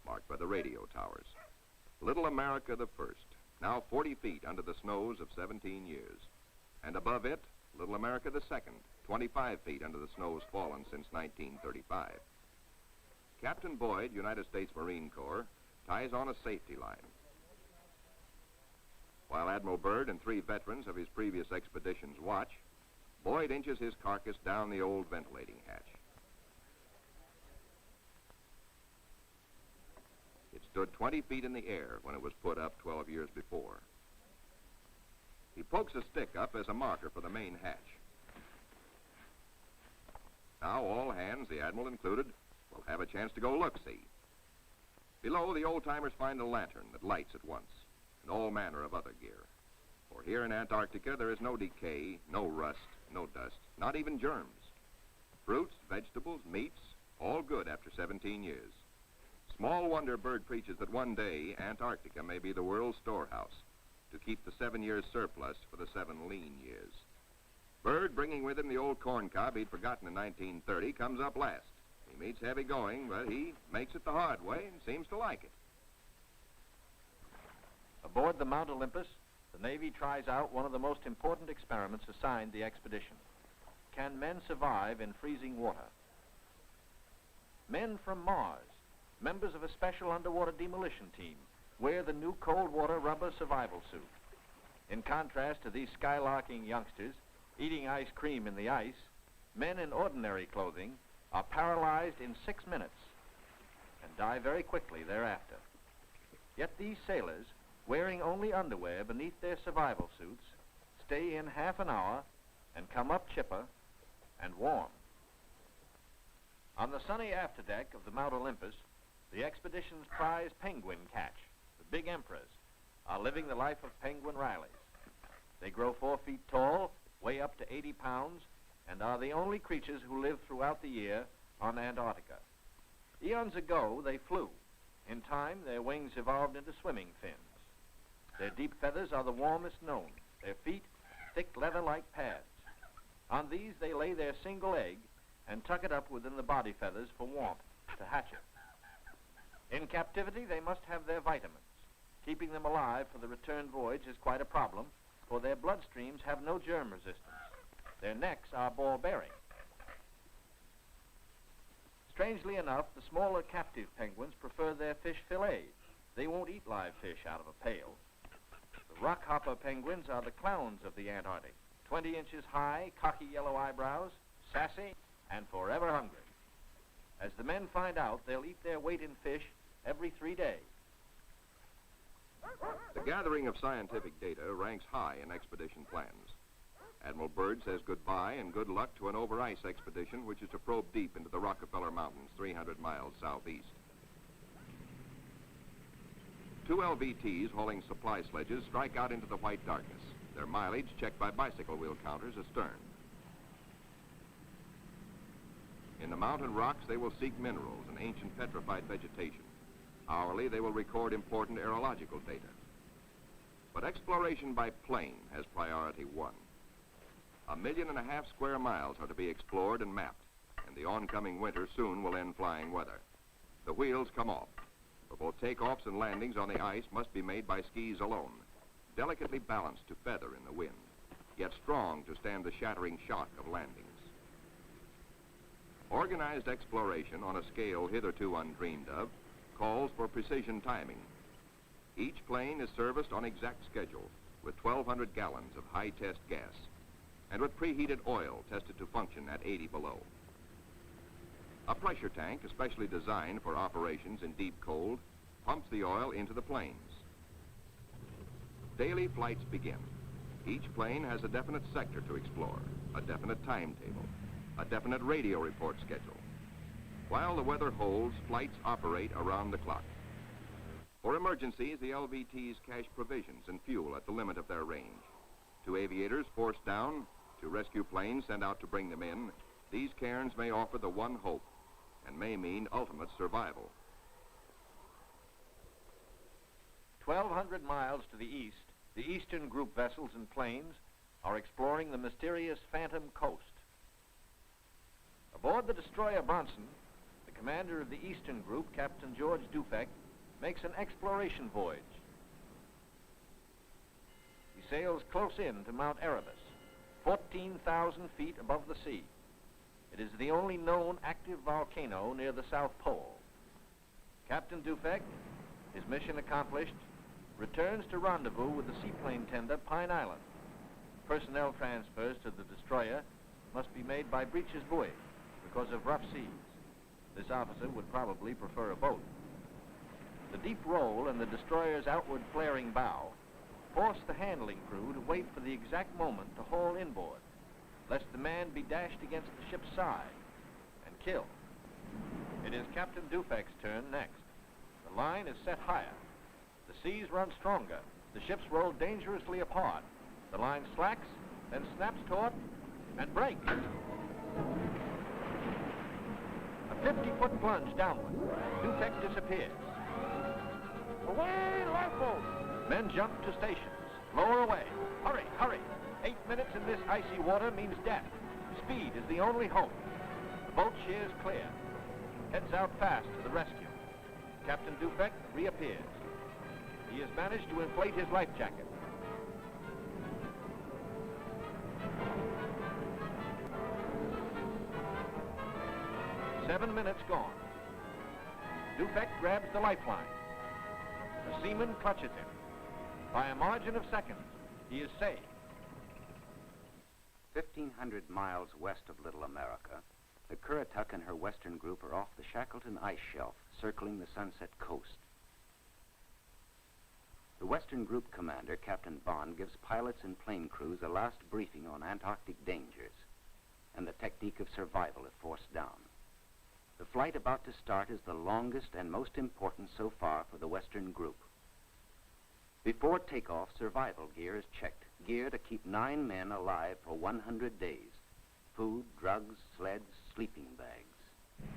marked by the radio towers. Little America I, now 40 feet under the snows of 17 years. And above it, Little America II, 25 feet under the snows fallen since 1935. Captain Boyd, United States Marine Corps, ties on a safety line, while Admiral Byrd and 3 veterans of his previous expeditions watch. Boyd inches his carcass down the old ventilating hatch. It stood 20 feet in the air when it was put up 12 years before. He pokes a stick up as a marker for the main hatch. Now all hands, the Admiral included, will have a chance to go look-see. Below, the old-timers find a lantern that lights at once, and all manner of other gear. For here in Antarctica, there is no decay, no rust, no dust, not even germs. Fruits, vegetables, meats, all good after 17 years. Small wonder Byrd preaches that one day Antarctica may be the world's storehouse to keep the 7 years surplus for the 7 lean years. Byrd, bringing with him the old corn cob he'd forgotten in 1930, comes up last. He meets heavy going, but he makes it the hard way and seems to like it. Aboard the Mount Olympus, the Navy tries out one of the most important experiments assigned the expedition. Can men survive in freezing water? Men from Mars, members of a special underwater demolition team, wear the new cold water rubber survival suit. In contrast to these skylarking youngsters eating ice cream in the ice, men in ordinary clothing are paralyzed in 6 minutes and die very quickly thereafter. Yet these sailors, wearing only underwear beneath their survival suits, stay in half an hour and come up chipper and warm. On the sunny afterdeck of the Mount Olympus, the expedition's prize penguin catch, the big emperors, are living the life of penguin Rileys. They grow 4 feet tall, weigh up to 80 pounds, and are the only creatures who live throughout the year on Antarctica. Eons ago, they flew. In time, their wings evolved into swimming fins. Their deep feathers are the warmest known. Their feet, thick leather-like pads. On these, they lay their single egg and tuck it up within the body feathers for warmth, to hatch it. In captivity, they must have their vitamins. Keeping them alive for the return voyage is quite a problem, for their bloodstreams have no germ resistance. Their necks are ball-bearing. Strangely enough, the smaller captive penguins prefer their fish fillets. They won't eat live fish out of a pail. The rockhopper penguins are the clowns of the Antarctic, 20 inches high, cocky yellow eyebrows, sassy, and forever hungry. As the men find out, they'll eat their weight in fish every 3 days. The gathering of scientific data ranks high in expedition plans. Admiral Byrd says goodbye and good luck to an over-ice expedition which is to probe deep into the Rockefeller Mountains 300 miles southeast. 2 LVTs hauling supply sledges strike out into the white darkness, their mileage checked by bicycle wheel counters astern. In the mountain rocks, they will seek minerals and ancient petrified vegetation. Hourly, they will record important aerological data. But exploration by plane has priority 1. 1.5 million square miles are to be explored and mapped, and the oncoming winter soon will end flying weather. The wheels come off, for both takeoffs and landings on the ice must be made by skis alone, delicately balanced to feather in the wind, yet strong to stand the shattering shock of landings. Organized exploration on a scale hitherto undreamed of calls for precision timing. Each plane is serviced on exact schedule with 1,200 gallons of high-test gas and with preheated oil tested to function at 80 below. A pressure tank, especially designed for operations in deep cold, pumps the oil into the planes. Daily flights begin. Each plane has a definite sector to explore, a definite timetable, a definite radio report schedule. While the weather holds, flights operate around the clock. For emergencies, the LVTs cache provisions and fuel at the limit of their range. To aviators forced down, to rescue planes sent out to bring them in, these cairns may offer the one hope and may mean ultimate survival. 1,200 miles to the east, the Eastern Group vessels and planes are exploring the mysterious Phantom Coast. Aboard the destroyer Bronson, the commander of the Eastern Group, Captain George Dufek, makes an exploration voyage. He sails close in to Mount Erebus, 14,000 feet above the sea. It is the only known active volcano near the South Pole. Captain Dufek, his mission accomplished, returns to rendezvous with the seaplane tender Pine Island. Personnel transfers to the destroyer must be made by breeches buoy because of rough seas. This officer would probably prefer a boat. The deep roll and the destroyer's outward flaring bow force the handling crew to wait for the exact moment to haul inboard, lest the man be dashed against the ship's side and killed. It is Captain Dufek's turn next. The line is set higher. The seas run stronger. The ships roll dangerously apart. The line slacks, then snaps taut and breaks. A 50-foot plunge downward. Dufek disappears. Away, lifeboat! Men jump to stations. Lower away. Hurry, hurry. 8 minutes in this icy water means death. Speed is the only hope. The boat sheers clear. Heads out fast to the rescue. Captain Dufek reappears. He has managed to inflate his life jacket. Seven minutes gone. Dufek grabs the lifeline. The seaman clutches him. By a margin of seconds, he is saved. 1,500 miles west of Little America, the Currituck and her western group are off the Shackleton ice shelf, circling the Sunset Coast. The western group commander, Captain Bond, gives pilots and plane crews a last briefing on Antarctic dangers and the technique of survival if forced down. The flight about to start is the longest and most important so far for the western group. Before takeoff, survival gear is checked. Gear to keep 9 men alive for 100 days. Food, drugs, sleds, sleeping bags.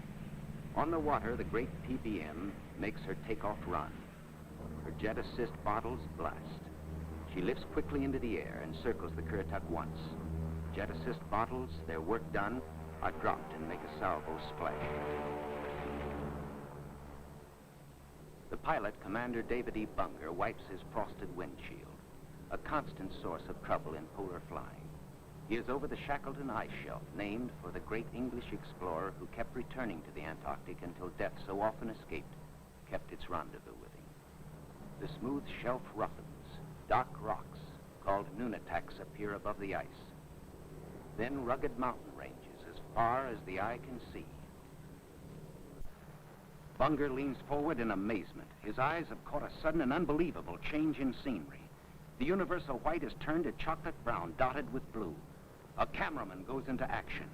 On the water, the great PBM makes her takeoff run. Her jet assist bottles blast. She lifts quickly into the air and circles the Currituck once. Jet assist bottles, their work done, are dropped and make a salvo splash. The pilot, Commander David E. Bunger, wipes his frosted windshield, a constant source of trouble in polar flying. He is over the Shackleton ice shelf, named for the great English explorer who kept returning to the Antarctic until death, so often escaped, kept its rendezvous with him. The smooth shelf roughens. Dark rocks, called nunataks, appear above the ice. Then rugged mountain ranges as far as the eye can see. Bunger leans forward in amazement. His eyes have caught a sudden and unbelievable change in scenery. The universal white has turned to chocolate brown, dotted with blue. A cameraman goes into action.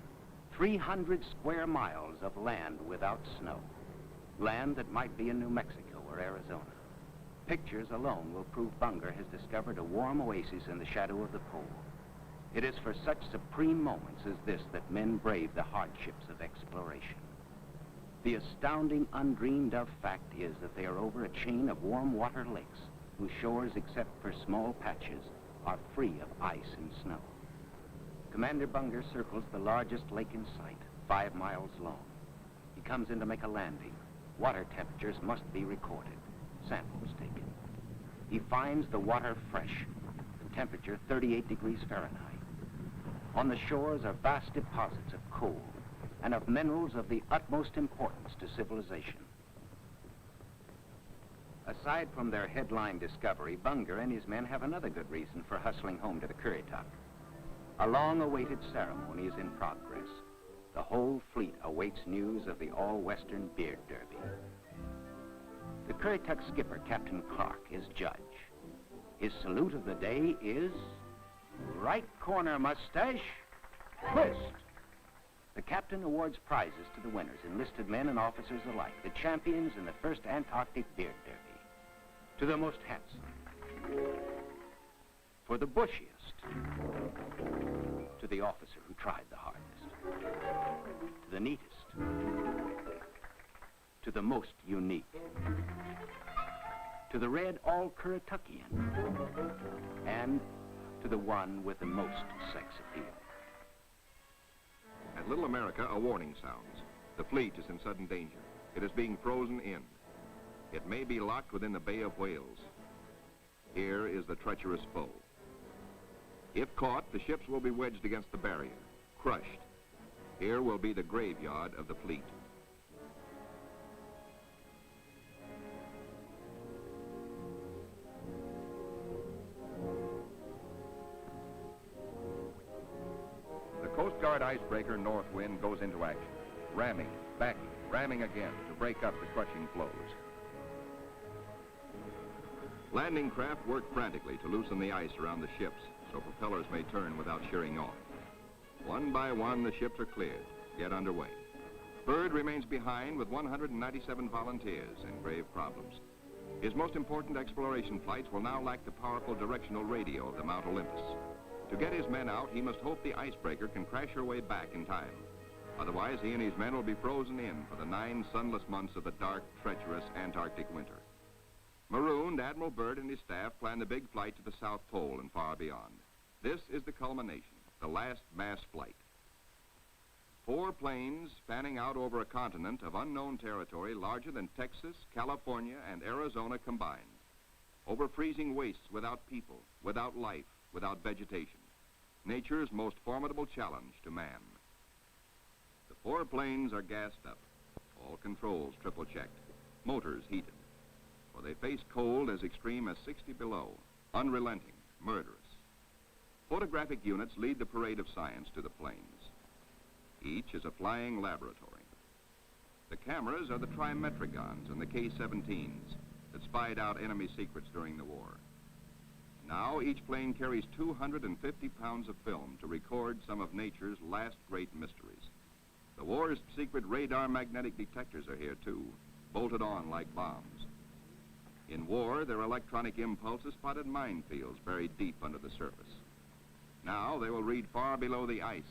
300 square miles of land without snow. Land that might be in New Mexico or Arizona. Pictures alone will prove Bunger has discovered a warm oasis in the shadow of the pole. It is for such supreme moments as this that men brave the hardships of exploration. The astounding, undreamed of fact is that they are over a chain of warm water lakes whose shores, except for small patches, are free of ice and snow. Commander Bunger circles the largest lake in sight, 5 miles long. He comes in to make a landing. Water temperatures must be recorded. Samples taken. He finds the water fresh, the temperature 38 degrees Fahrenheit. On the shores are vast deposits of coal and of minerals of the utmost importance to civilization. Aside from their headline discovery, Bunger and his men have another good reason for hustling home to the Currituck. A long-awaited ceremony is in progress. The whole fleet awaits news of the all-Western beard derby. The Currituck skipper, Captain Clark, is judge. His salute of the day is right corner mustache, twist. The captain awards prizes to the winners, enlisted men and officers alike, the champions in the first Antarctic beard derby. To the most handsome, for the bushiest, to the officer who tried the hardest, to the neatest, to the most unique, to the red all-Currituckian, and to the one with the most sex appeal. At Little America, a warning sounds. The fleet is in sudden danger. It is being frozen in. It may be locked within the Bay of Whales. Here is the treacherous foe. If caught, the ships will be wedged against the barrier, crushed. Here will be the graveyard of the fleet. The Coast Guard icebreaker Northwind goes into action, ramming, backing, ramming again to break up the crushing floes. Landing craft work frantically to loosen the ice around the ships so propellers may turn without shearing off. One by one, the ships are cleared. Get underway. Byrd remains behind with 197 volunteers in grave problems. His most important exploration flights will now lack the powerful directional radio of the Mount Olympus. To get his men out, he must hope the icebreaker can crash her way back in time. Otherwise, he and his men will be frozen in for the 9 sunless months of the dark, treacherous Antarctic winter. Marooned, Admiral Byrd and his staff plan the big flight to the South Pole and far beyond. This is the culmination, the last mass flight. 4 planes spanning out over a continent of unknown territory larger than Texas, California, and Arizona combined. Over freezing wastes without people, without life, without vegetation. Nature's most formidable challenge to man. The 4 planes are gassed up. All controls triple checked. Motors heated. For they face cold as extreme as 60 below, unrelenting, murderous. Photographic units lead the parade of science to the planes. Each is a flying laboratory. The cameras are the trimetragons and the K-17s that spied out enemy secrets during the war. Now each plane carries 250 pounds of film to record some of nature's last great mysteries. The war's secret radar magnetic detectors are here too, bolted on like bombs. In war, their electronic impulses spotted minefields buried deep under the surface. Now they will read far below the ice,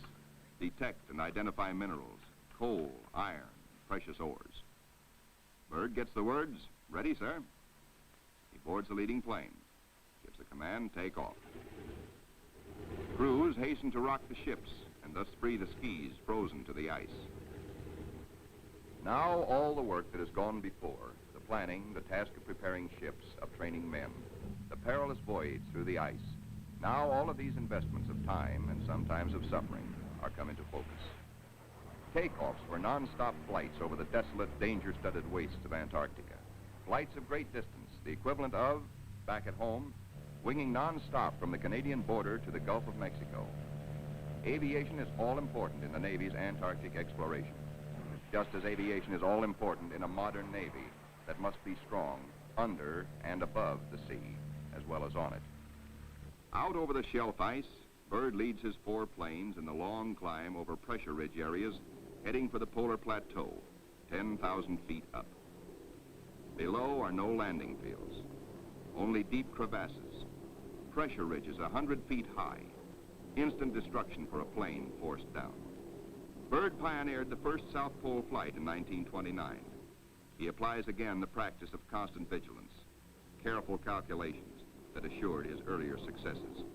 detect and identify minerals, coal, iron, precious ores. Byrd gets the words, "Ready, sir." He boards the leading plane, gives the command, "Take off." Crews hasten to rock the ships and thus free the skis frozen to the ice. Now all the work that has gone before, the planning, the task of preparing ships, of training men, the perilous voyage through the ice, now all of these investments of time and sometimes of suffering are come into focus. Takeoffs were non-stop flights over the desolate, danger-studded wastes of Antarctica. Flights of great distance, the equivalent of, back at home, winging non-stop from the Canadian border to the Gulf of Mexico. Aviation is all important in the Navy's Antarctic exploration, just as aviation is all important in a modern Navy that must be strong under and above the sea, as well as on it. Out over the shelf ice, Byrd leads his 4 planes in the long climb over pressure ridge areas, heading for the polar plateau, 10,000 feet up. Below are no landing fields, only deep crevasses, pressure ridges 100 feet high, instant destruction for a plane forced down. Byrd pioneered the first South Pole flight in 1929. He applies again the practice of constant vigilance, careful calculations that assured his earlier successes.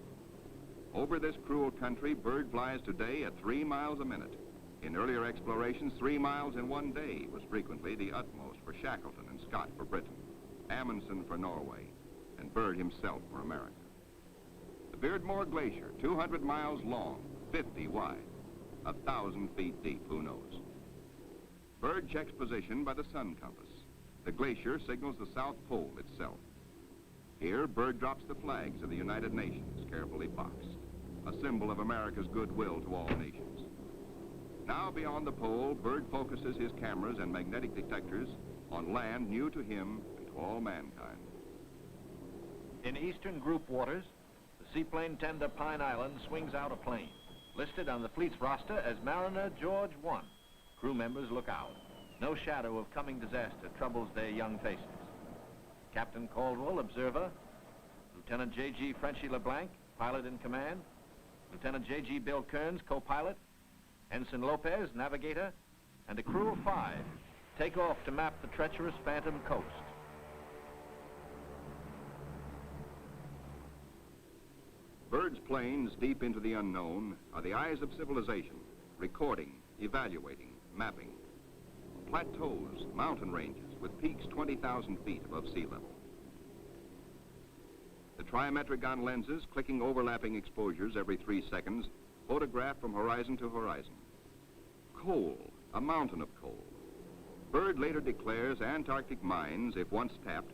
Over this cruel country, Byrd flies today at 3 miles a minute. In earlier explorations, 3 miles in 1 day was frequently the utmost for Shackleton and Scott for Britain, Amundsen for Norway, and Byrd himself for America. The Beardmore Glacier, 200 miles long, 50 wide, 1,000 feet deep, who knows? Byrd checks position by the sun compass, The glacier signals the South Pole itself. Here, Byrd drops the flags of the United Nations, carefully boxed, a symbol of America's goodwill to all nations. Now, beyond the pole, Byrd focuses his cameras and magnetic detectors on land new to him and to all mankind. In eastern group waters, the seaplane tender Pine Island swings out a plane, listed on the fleet's roster as Mariner George 1. Crew members look out. No shadow of coming disaster troubles their young faces. Captain Caldwell, observer. Lieutenant J.G. Frenchy LeBlanc, pilot in command. Lieutenant J.G. Bill Kearns, co-pilot. Ensign Lopez, navigator. And a crew of 5 take off to map the treacherous Phantom coast. Byrd's planes, deep into the unknown, are the eyes of civilization, recording, evaluating, mapping. Plateaus, mountain ranges, with peaks 20,000 feet above sea level. The trimetric-on lenses, clicking overlapping exposures every 3 seconds, photograph from horizon to horizon. Coal, a mountain of coal. Byrd later declares Antarctic mines, if once tapped,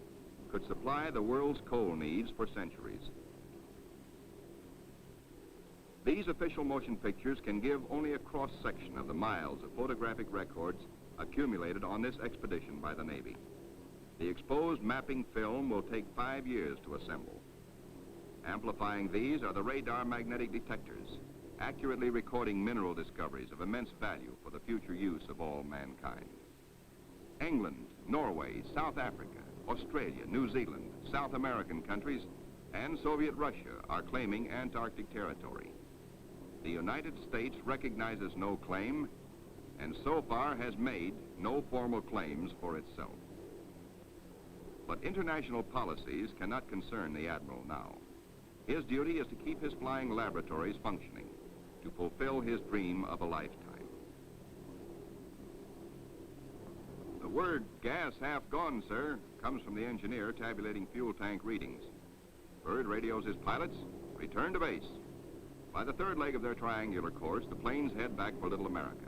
could supply the world's coal needs for centuries. These official motion pictures can give only a cross-section of the miles of photographic records accumulated on this expedition by the Navy. The exposed mapping film will take 5 years to assemble. Amplifying these are the radar magnetic detectors, accurately recording mineral discoveries of immense value for the future use of all mankind. England, Norway, South Africa, Australia, New Zealand, South American countries, and Soviet Russia are claiming Antarctic territory. The United States recognizes no claim, and so far has made no formal claims for itself. But international policies cannot concern the Admiral now. His duty is to keep his flying laboratories functioning, to fulfill his dream of a lifetime. The word "gas half gone, sir," comes from the engineer tabulating fuel tank readings. Byrd radios his pilots, return to base. By the 3rd leg of their triangular course, the planes head back for Little America.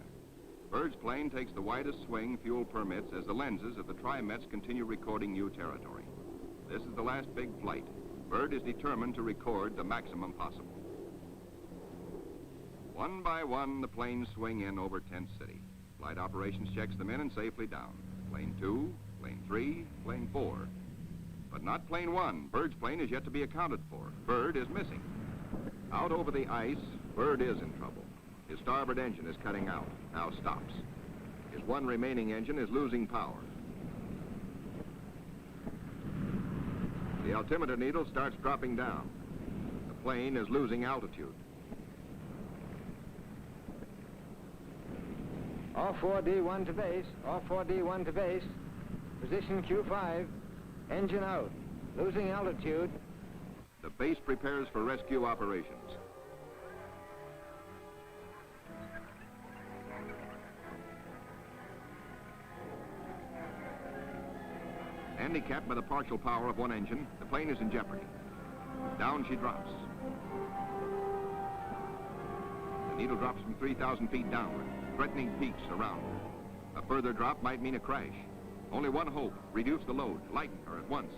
Byrd's plane takes the widest swing fuel permits as the lenses of the Trimets continue recording new territory. This is the last big flight. Byrd is determined to record the maximum possible. One by one, the planes swing in over Tent City. Flight operations checks them in and safely down. Plane 2, plane 3, plane 4. But not plane 1. Byrd's plane is yet to be accounted for. Byrd is missing. Out over the ice, Byrd is in trouble. His starboard engine is cutting out, now stops. His one remaining engine is losing power. The altimeter needle starts dropping down. The plane is losing altitude. All 4D1 to base, all 4D1 to base. Position Q5, engine out, losing altitude. The base prepares for rescue operations. Handicapped by the partial power of one engine, the plane is in jeopardy. Down she drops. The needle drops from 3,000 feet downward, threatening peaks around her. A further drop might mean a crash. Only one hope: reduce the load, lighten her at once.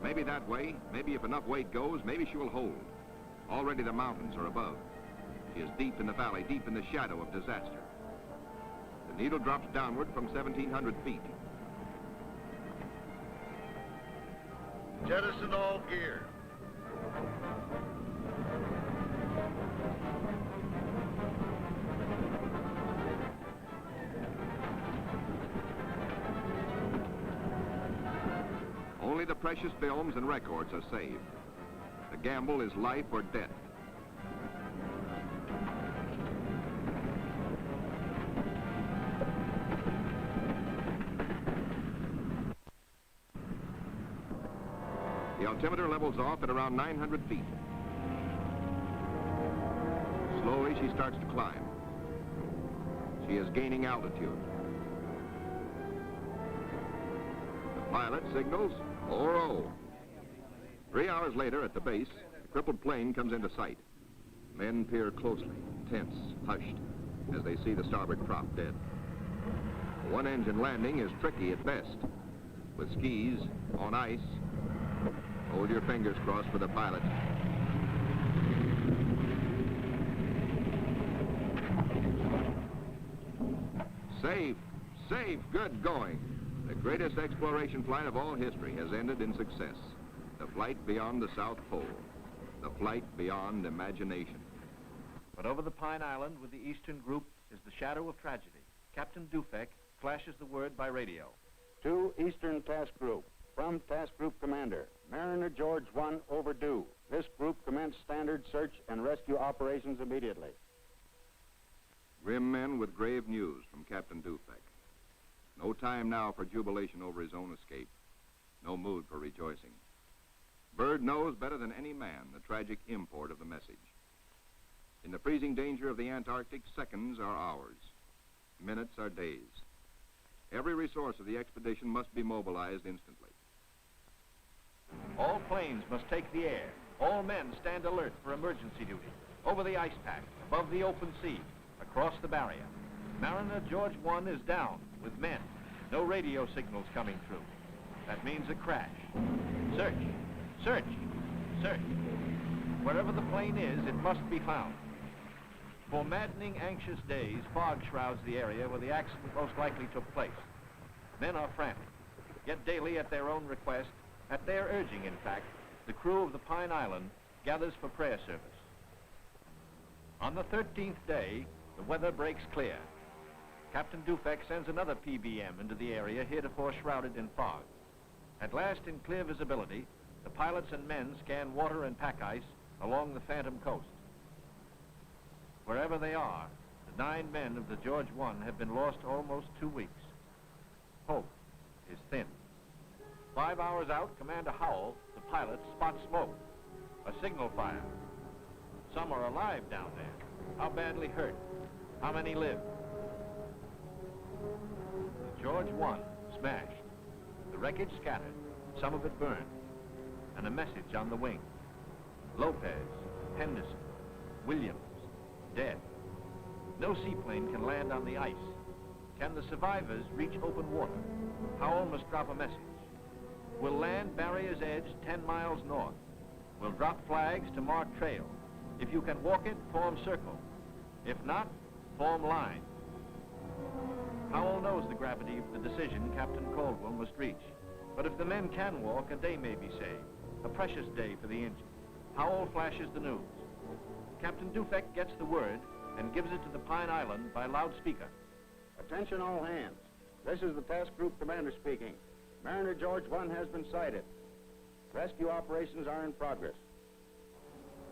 Maybe that way, maybe if enough weight goes, maybe she will hold. Already the mountains are above. She is deep in the valley, deep in the shadow of disaster. The needle drops downward from 1,700 feet. Jettison all gear. Only the precious films and records are saved. The gamble is life or death. The altimeter levels off at around 900 feet. Slowly, she starts to climb. She is gaining altitude. The pilot signals 4-0. 3 hours later, at the base, the crippled plane comes into sight. Men peer closely, tense, hushed, as they see the starboard prop dead. A one-engine landing is tricky at best. with skis, on ice. Hold your fingers crossed for the pilot. Safe, safe, good going. The greatest exploration flight of all history has ended in success. The flight beyond the South Pole. The flight beyond imagination. But over the Pine Island with the Eastern Group is the shadow of tragedy. Captain Dufek flashes the word by radio. To Eastern Task Group. From Task Group Commander, Mariner George 1 overdue. This group commence standard search and rescue operations immediately. Grim men with grave news from Captain Dufek. No time now for jubilation over his own escape. No mood for rejoicing. Byrd knows better than any man the tragic import of the message. In the freezing danger of the Antarctic, seconds are hours. Minutes are days. Every resource of the expedition must be mobilized instantly. All planes must take the air. All men stand alert for emergency duty. Over the ice pack, above the open sea, across the barrier. Mariner George 1 is down with men. No radio signals coming through. That means a crash. Search, search, search. Wherever the plane is, it must be found. For maddening, anxious days, fog shrouds the area where the accident most likely took place. Men are frantic. Yet daily, at their own request, at their urging, in fact, the crew of the Pine Island gathers for prayer service. On the 13th day, the weather breaks clear. Captain Dufek sends another PBM into the area heretofore shrouded in fog. At last, in clear visibility, the pilots and men scan water and pack ice along the Phantom Coast. Wherever they are, the 9 men of the George 1 have been lost almost 2 weeks. Hope is thin. 5 hours out, Commander Howell, the pilot, spots smoke. A signal fire. Some are alive down there. How badly hurt? How many live? The George 1 smashed. The wreckage scattered, some of it burned. And a message on the wing. Lopez, Henderson, Williams, dead. No seaplane can land on the ice. Can the survivors reach open water? Howell must drop a message. We'll land Barrier's Edge 10 miles north. We'll drop flags to mark trail. If you can walk it, form circle. If not, form line. Howell knows the gravity of the decision Captain Caldwell must reach. But if the men can walk, a day may be saved. A precious day for the injured. Howell flashes the news. Captain Dufek gets the word and gives it to the Pine Island by loudspeaker. Attention all hands. This is the Task Group Commander speaking. Mariner George 1 has been sighted. Rescue operations are in progress.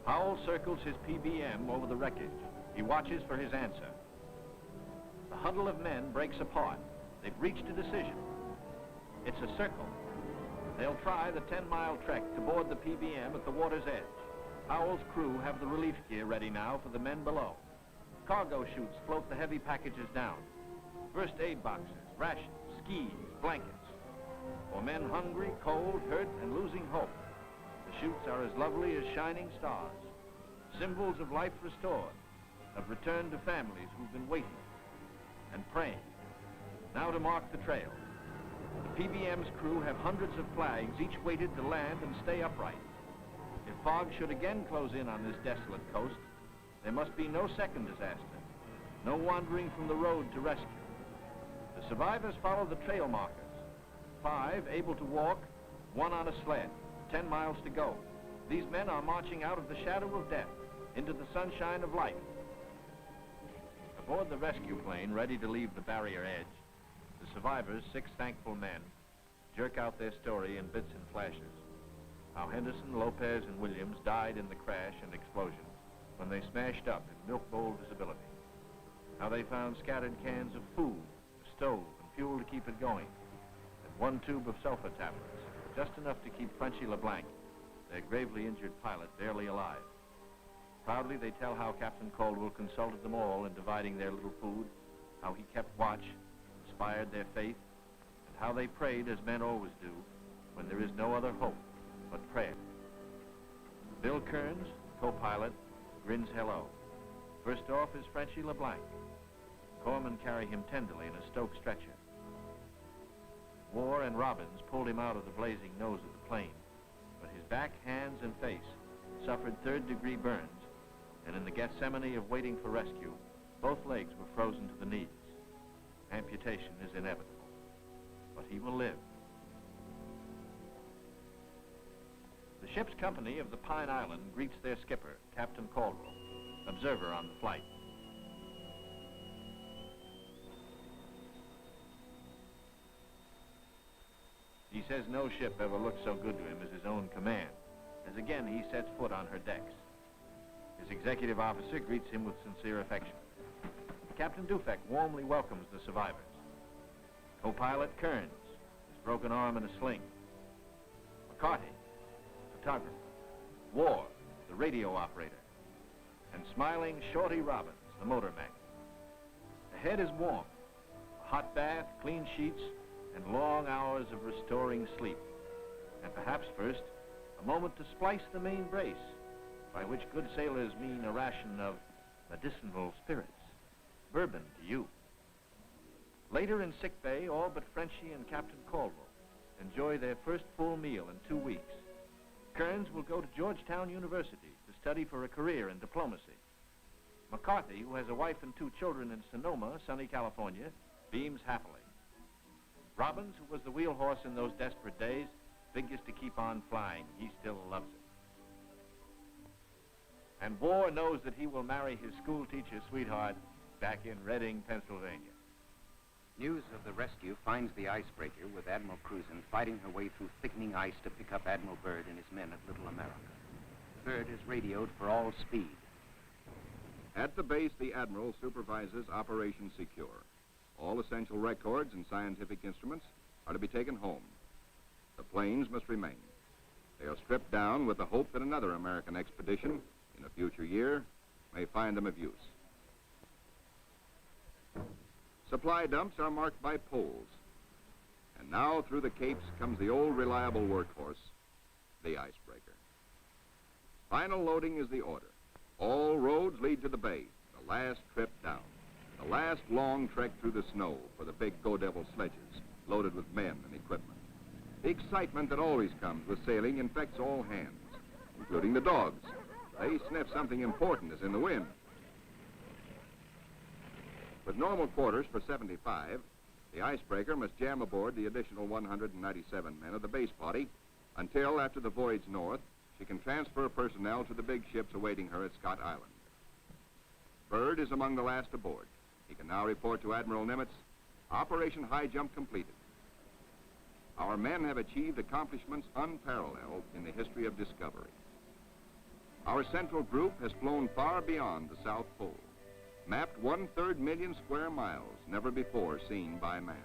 Howell circles his PBM over the wreckage. He watches for his answer. The huddle of men breaks apart. They've reached a decision. It's a circle. They'll try the 10-mile trek to board the PBM at the water's edge. Howell's crew have the relief gear ready now for the men below. Cargo chutes float the heavy packages down. First aid boxes, rations, skis, blankets. For men hungry, cold, hurt, and losing hope, the chutes are as lovely as shining stars. Symbols of life restored, of return to families who've been waiting and praying. Now to mark the trail. The PBM's crew have hundreds of flags, each weighted to land and stay upright. If fog should again close in on this desolate coast, there must be no second disaster, no wandering from the road to rescue. The survivors follow the trail markers. 5 able to walk, 1 on a sled, 10 miles to go. These men are marching out of the shadow of death into the sunshine of life. Aboard the rescue plane, ready to leave the barrier edge, the survivors, 6 thankful men, jerk out their story in bits and flashes. How Henderson, Lopez, and Williams died in the crash and explosion when they smashed up in milk bowl visibility. How they found scattered cans of food, a stove, and fuel to keep it going, and 1 tube of sulfur tablets, just enough to keep Frenchy LeBlanc, their gravely injured pilot, barely alive. Proudly, they tell how Captain Caldwell consulted them all in dividing their little food, how he kept watch, inspired their faith, and how they prayed as men always do when there is no other hope but prayer. Bill Kearns, co-pilot, grins hello. First off is Frenchy LeBlanc. Corpsmen carry him tenderly in a Stoke stretcher. War and Robbins pulled him out of the blazing nose of the plane, but his back, hands, and face suffered third-degree burns, and in the Gethsemane of waiting for rescue, both legs were frozen to the knees. Amputation is inevitable, but he will live. The ship's company of the Pine Island greets their skipper, Captain Caldwell, observer on the flight. He says no ship ever looked so good to him as his own command, as again he sets foot on her decks. His executive officer greets him with sincere affection. Captain Dufek warmly welcomes the survivors. Co-pilot Kearns, his broken arm in a sling. McCarty, photographer. War, the radio operator. And smiling Shorty Robbins, the motor magnate. The head is warm. A hot bath, clean sheets, and long hours of restoring sleep. And perhaps first, a moment to splice the main brace, by which good sailors mean a ration of medicinal spirits. Bourbon to you. Later in sick bay, all but Frenchie and Captain Caldwell enjoy their first full meal in 2 weeks. Kearns will go to Georgetown University to study for a career in diplomacy. McCarthy, who has a wife and 2 children in Sonoma, sunny California, beams happily. Robbins, who was the wheel horse in those desperate days, figures to keep on flying. He still loves it. And War knows that he will marry his school teacher sweetheart back in Reading, Pennsylvania. News of the rescue finds the icebreaker with Admiral Cruzen fighting her way through thickening ice to pick up Admiral Byrd and his men at Little America. Byrd is radioed for all speed. At the base, the Admiral supervises Operation Secure. All essential records and scientific instruments are to be taken home. The planes must remain. They are stripped down with the hope that another American expedition in a future year may find them of use. Supply dumps are marked by poles. And now through the capes comes the old reliable workhorse, the icebreaker. Final loading is the order. All roads lead to the bay, the last trip down. The last long trek through the snow for the big Go Devil sledges, loaded with men and equipment. The excitement that always comes with sailing infects all hands, including the dogs. They sniff something important is in the wind. With normal quarters for 75, the icebreaker must jam aboard the additional 197 men of the base party until, after the voyage north, she can transfer personnel to the big ships awaiting her at Scott Island. Byrd is among the last aboard. He can now report to Admiral Nimitz, Operation Highjump completed. Our men have achieved accomplishments unparalleled in the history of discovery. Our central group has flown far beyond the South Pole, mapped 1/3 million square miles never before seen by man.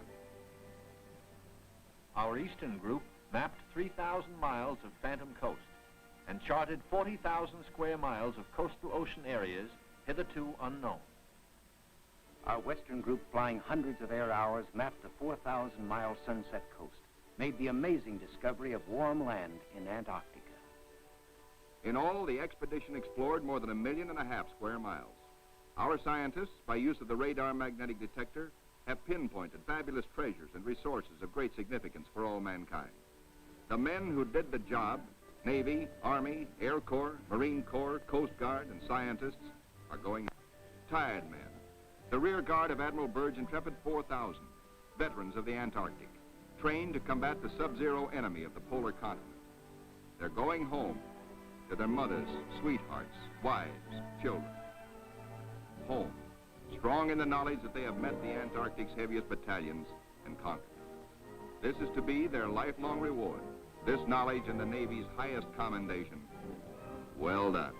Our eastern group mapped 3,000 miles of phantom coast and charted 40,000 square miles of coastal ocean areas hitherto unknown. Our western group, flying hundreds of air hours, mapped the 4,000-mile Sunset Coast, made the amazing discovery of warm land in Antarctica. In all, the expedition explored more than 1.5 million square miles. Our scientists, by use of the radar magnetic detector, have pinpointed fabulous treasures and resources of great significance for all mankind. The men who did the job, Navy, Army, Air Corps, Marine Corps, Coast Guard, and scientists, are going tired men. The rear guard of Admiral Byrd's intrepid 4,000, veterans of the Antarctic, trained to combat the sub-zero enemy of the polar continent. They're going home to their mothers, sweethearts, wives, children. Home, strong in the knowledge that they have met the Antarctic's heaviest battalions and conquered. This is to be their lifelong reward, this knowledge and the Navy's highest commendation. Well done.